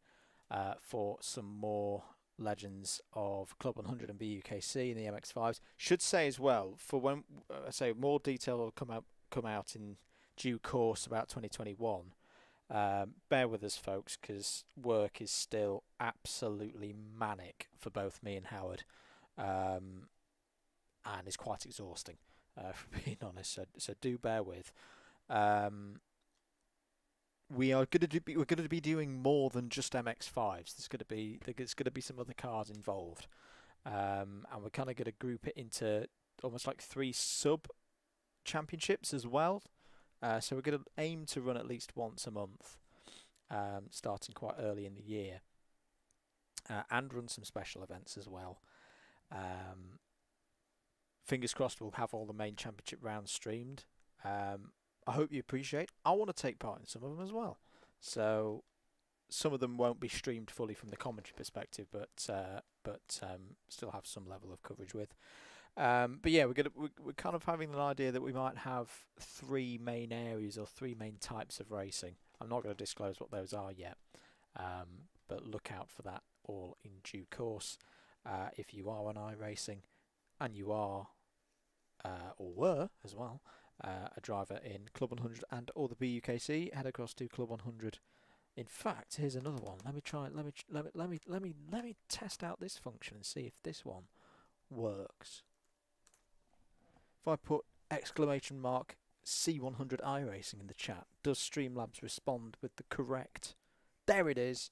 for some more legends of Club 100 and BUKC and the MX5's. Should say as well, for when I say more detail will come out in due course about 2021. Bear with us, folks, because work is still absolutely manic for both me and Howard, and it's quite exhausting, for being honest. So do bear with. We're going to be doing more than just MX5's. There's going to be some other cars involved, and we're kind of going to group it into almost like 3 sub championships as well. So we're going to aim to run at least once a month, starting quite early in the year, and run some special events as well. Fingers crossed we'll have all the main championship rounds streamed. I hope you appreciate. I want to take part in some of them as well. So some of them won't be streamed fully from the commentary perspective, but still have some level of coverage with. But yeah, we're kind of having an idea that we might have 3 main areas or 3 main types of racing. I'm not going to disclose what those are yet, but look out for that all in due course. If you are on iRacing and you are or were as well a driver in Club 100 and or the BUKC, head across to Club 100. In fact, here's another one. Let me test out this function and see if this one works. If I put exclamation mark C100 iRacing in the chat, does Streamlabs respond with the correct? There it is.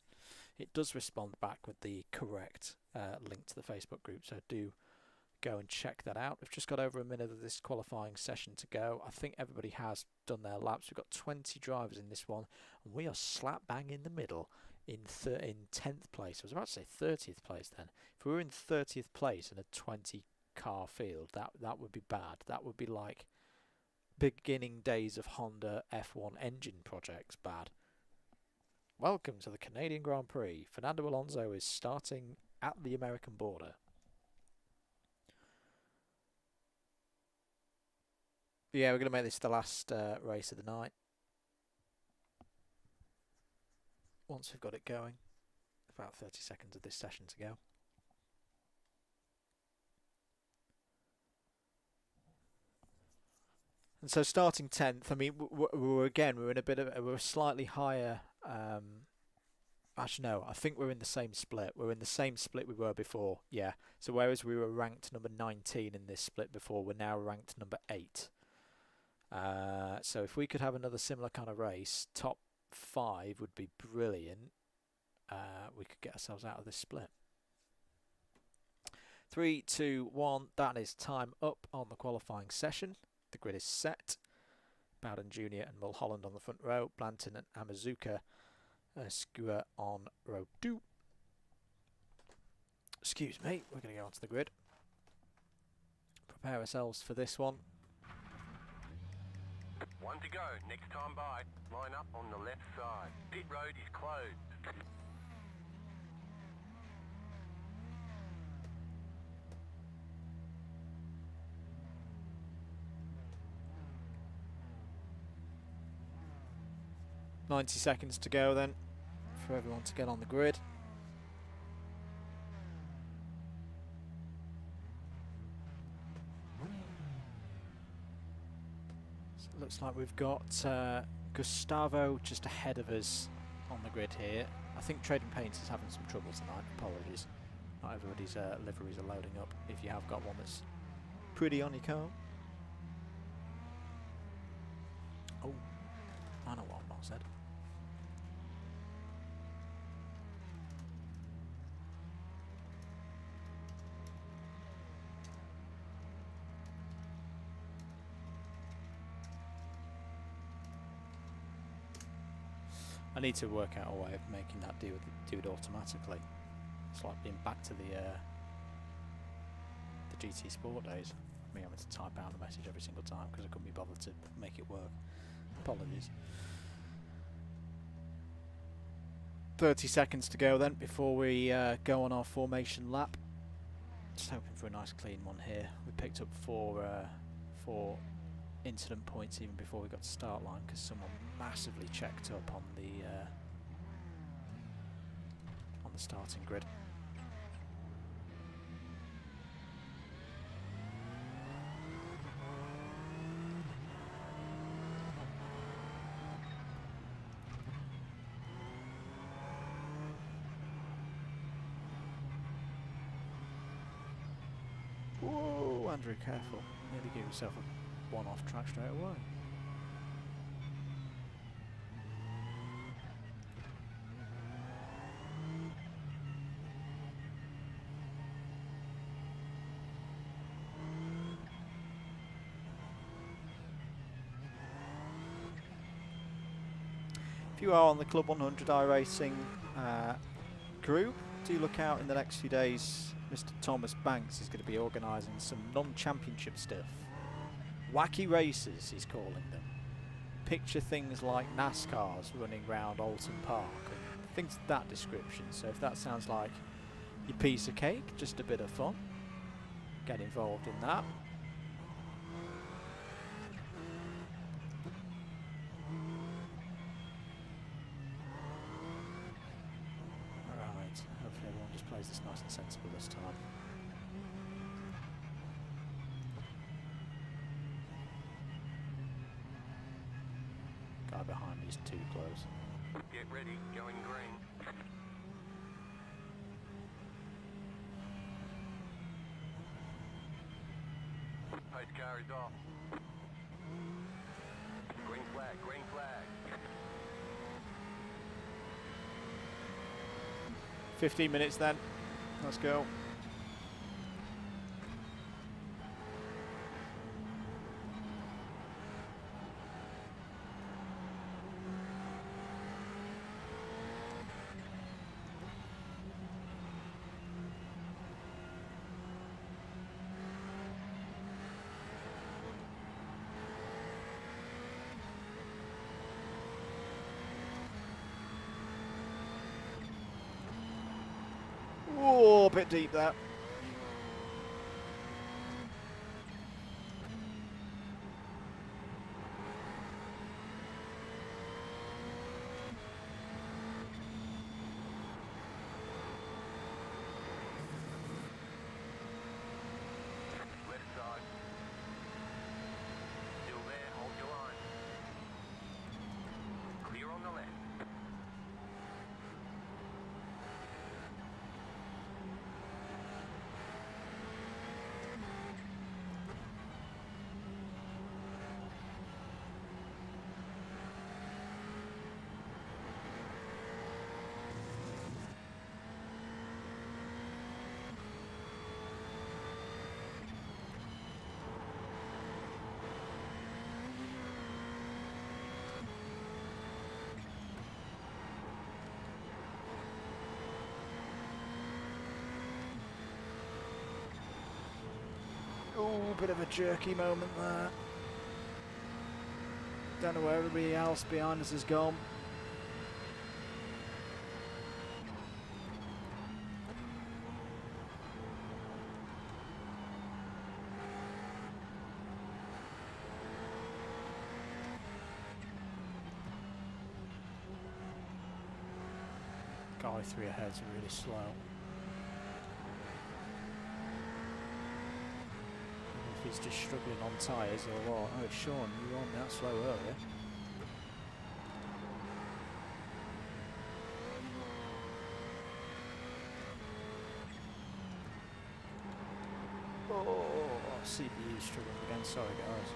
It does respond back with the correct link to the Facebook group, so do go and check that out. We've just got over a minute of this qualifying session to go. I think everybody has done their laps. We've got 20 drivers in this one, and we are slap bang in the middle in 10th place. I was about to say 30th place then. If we were in 30th place in a 20 car field, that would be bad. That would be like beginning days of Honda F1 engine projects bad. Welcome to the Canadian Grand Prix. Fernando Alonso is starting at the American border. Yeah, we're going to make this the last race of the night. Once we've got it going. About 30 seconds of this session to go. And so starting 10th, I mean, we're in a bit of, we're slightly higher. Actually, no, I think we're in the same split. We're in the same split we were before, yeah. So whereas we were ranked number 19 in this split before, we're now ranked number 8. So if we could have another similar kind of race, top 5 would be brilliant. We could get ourselves out of this split. 3, 2, 1. That is time up on the qualifying session. The grid is set. Bowden Jr. and Mulholland on the front row. Blanton and Amazuka Skua on row 2. Excuse me, we're going to go onto the grid. Prepare ourselves for this one. 1 to go, next time by. Line up on the left side. Pit road is closed. .90 seconds to go then for everyone to get on the grid. So it looks like we've got Gustavo just ahead of us on the grid here. I think Trading Paints is having some trouble tonight. Apologies. Not everybody's liveries are loading up if you have got one that's pretty on your car. Oh, I know what I'm not said. I need to work out a way of making that do it automatically. It's like being back to the GT Sport days. Me having to type out a message every single time because I couldn't be bothered to make it work. Apologies. 30 seconds to go then before we go on our formation lap. Just hoping for a nice clean one here. We picked up four incident points even before we got to start line because someone massively checked up on the starting grid. Whoa, Andrew, careful. Nearly give yourself a one off track straight away. If you are on the Club 100 iRacing group, do look out in the next few days. Mr. Thomas Banks is going to be organising some non-championship stuff. Wacky races, he's calling them. Picture things like NASCARs running around Alton Park and things of that description. So if that sounds like your piece of cake, just a bit of fun, get involved in that. Hopefully everyone just plays this nice and sensible this time. Guy behind me is too close. Get ready, going green. Pace car is off. Green flag, green flag. 15 minutes then. Let's go. Oh, a bit deep there. Left side. Still there, hold your line. Clear on the left. Oh, bit of a jerky moment there. Don't know where everybody else behind us has gone. Guy 3 ahead's really slow. If he's just struggling on tyres or what. Oh, Sean, you were on that slow earlier. Oh, CPU struggling again. Sorry, guys.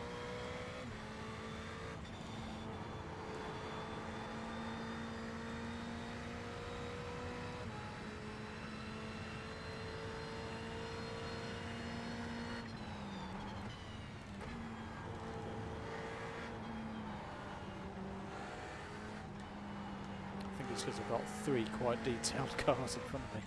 Because I've got 3 quite detailed cars in front of me.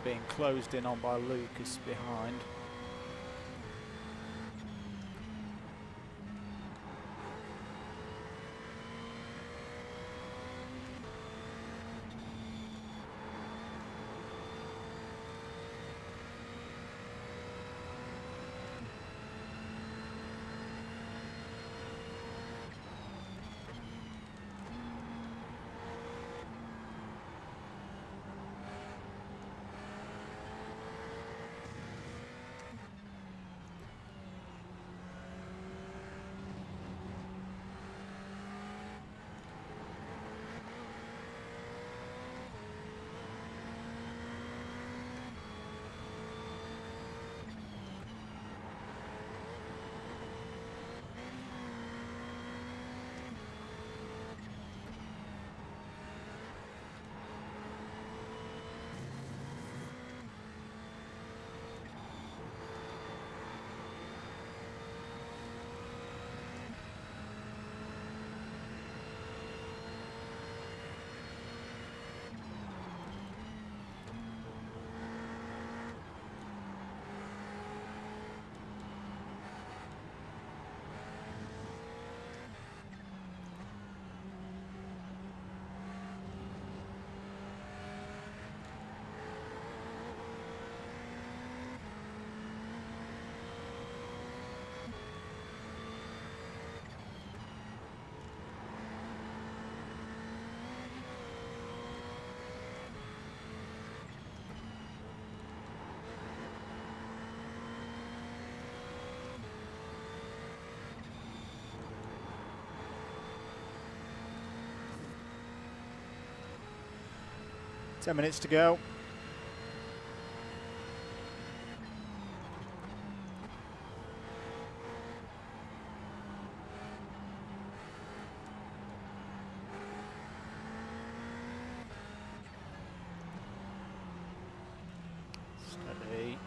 Being closed in on by Lucas behind. Ten minutes to go. Steady.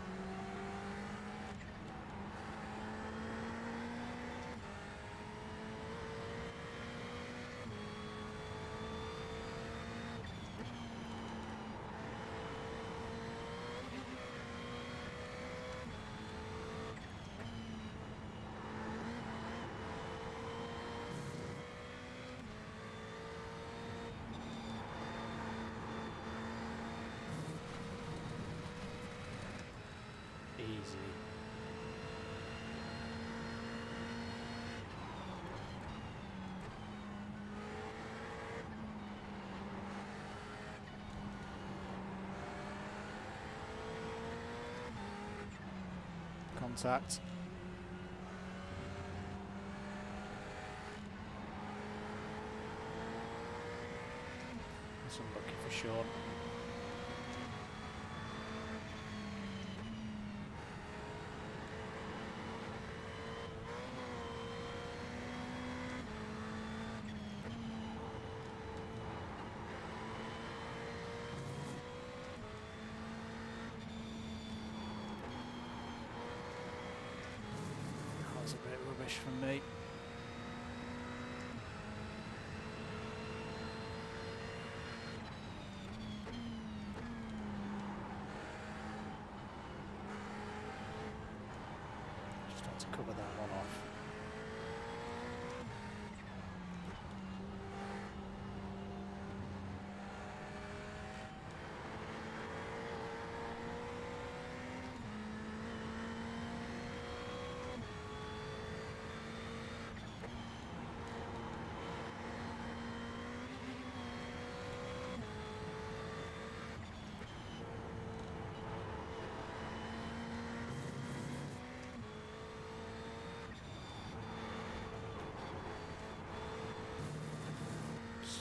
Easy. Contact. That's unlucky for Sean. rubbish from me. Just had to cover that one off.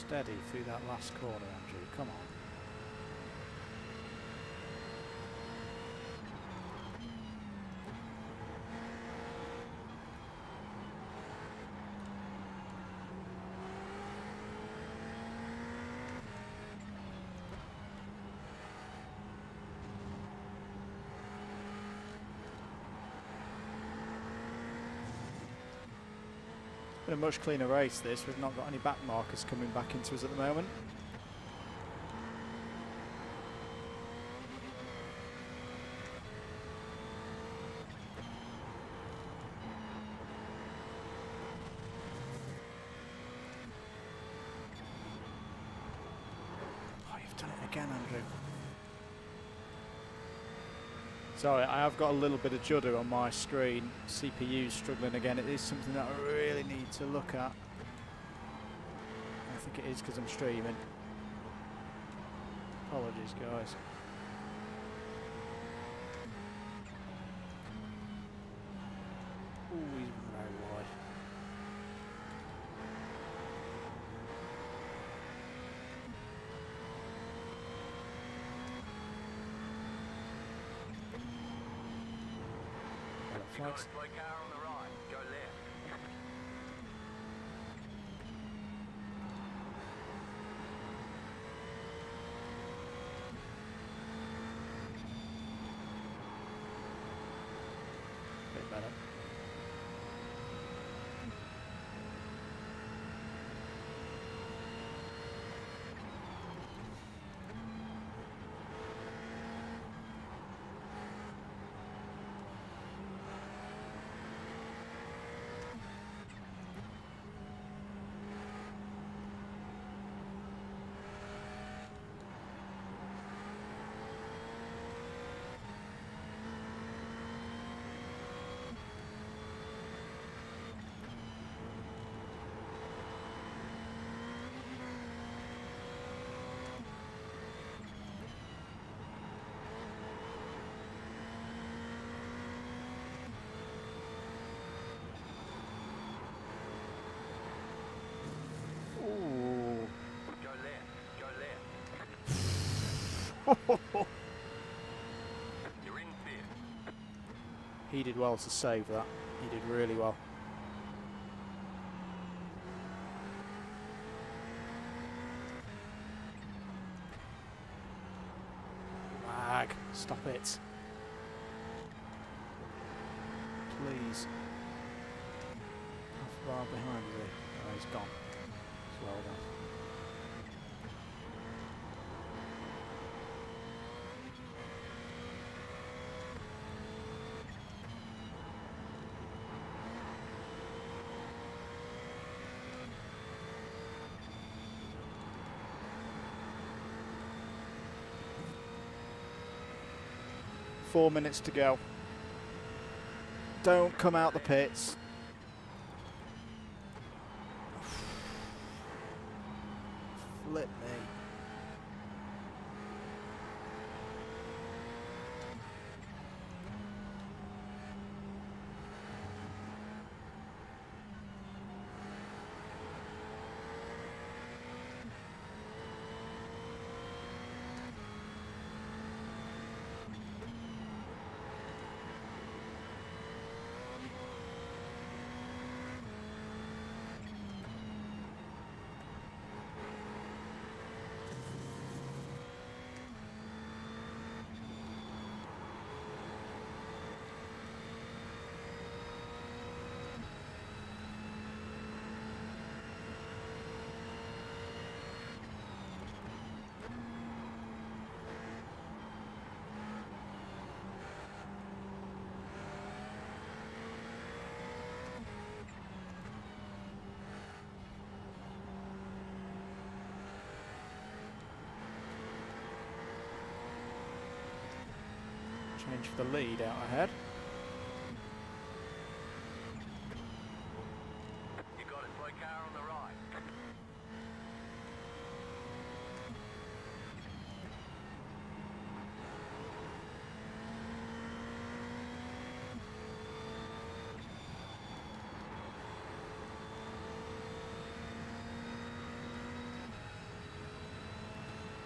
Steady through that last corner, Andrew. Come on. Been a much cleaner race this. We've not got any back markers coming back into us at the moment. Oh, you've done it again, Andrew. Sorry, I have got a little bit of judder on my screen. CPU's struggling again. It is something that I really need to look at. I think it is because I'm streaming. Apologies, guys. Ooh, he's very wide. Got a slow car on the right. Go left. Bit better. You're in fifth. He did well to save that. He did really well. Lag. Stop it. Please. How far behind is he? Oh, he's gone. It's well done. Four minutes to go. Don't come out the pits. Flip me. Change for the lead out ahead. You got it, slow car on the right.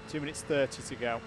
Two minutes 30 to go.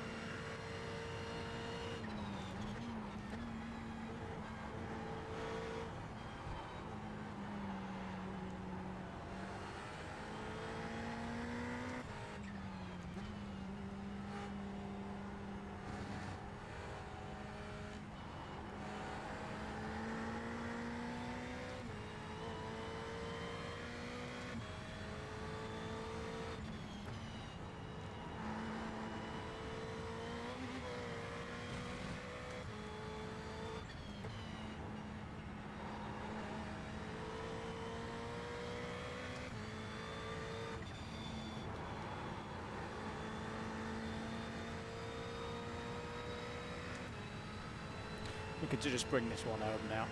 We could just bring this one home now.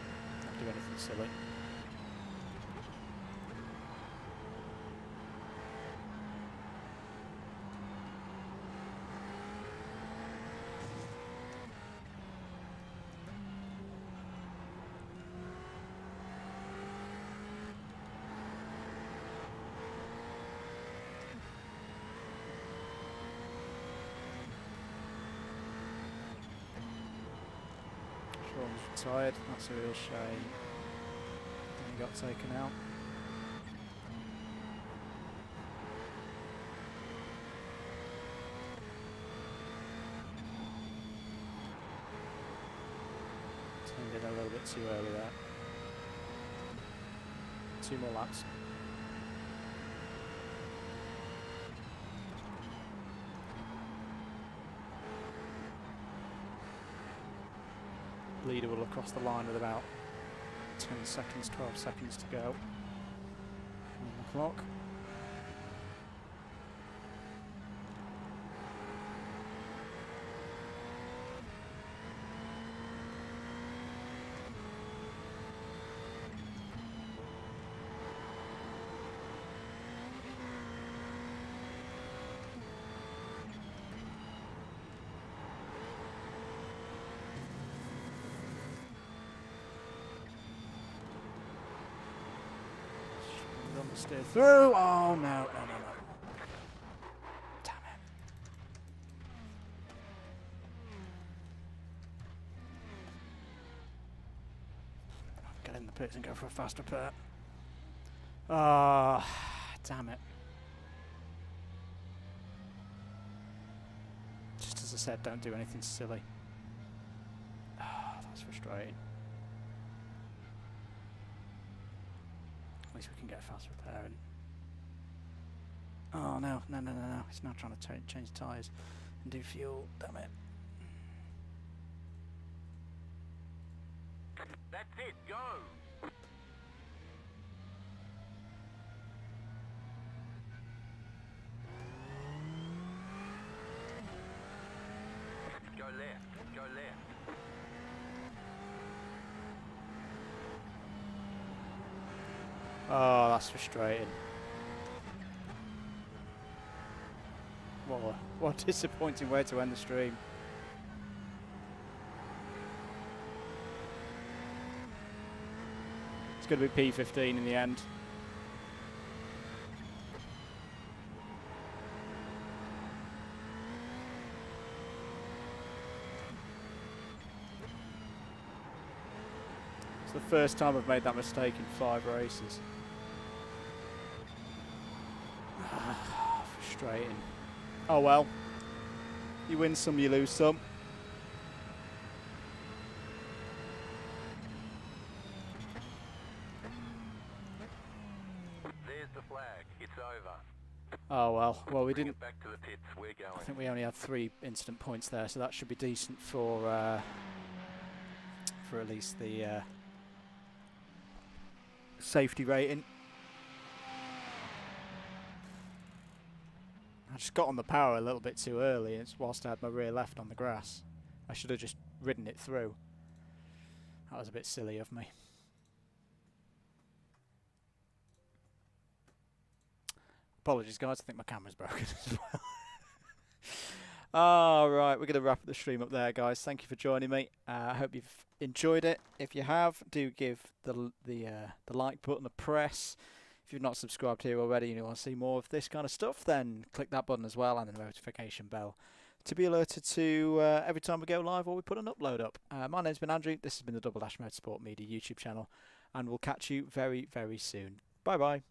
Not do anything silly. Sean's retired, that's a real shame. And he got taken out. Turned in a little bit too early there. 2 more laps. Leader will across the line with about 10 seconds, 12 seconds to go on the clock. Steer through. Oh no. Damn it. Get in the pits and go for a fast repair. Ah, damn it. Just as I said, don't do anything silly. Ah, that's frustrating. At least we can get a fast repair in. Oh no. It's now trying to change tyres and do fuel. Damn it. That's it, go! Go left, go left. Oh, that's frustrating. What a disappointing way to end the stream. It's going to be P15 in the end. It's the first time I've made that mistake in 5 races. Frustrating. Oh well. You win some, you lose some. There's the flag. It's over. Oh well. Well, we didn't. Back to the pits. We're going. I think we only had 3 incident points there, so that should be decent for at least the safety rating. I just got on the power a little bit too early, and it's whilst I had my rear left on the grass. I should have just ridden it through. That was a bit silly of me. Apologies, guys. I think my camera's broken as well. Alright, we're going to wrap the stream up there, guys. Thank you for joining me. I hope you've enjoyed it. If you have, do give the like button a press. If you've not subscribed here already and you want to see more of this kind of stuff, then click that button as well, and the notification bell to be alerted to every time we go live or we put an upload up. My name's been Andrew. This has been the Double Dash Motorsport Media YouTube channel, and we'll catch you very, very soon. Bye-bye.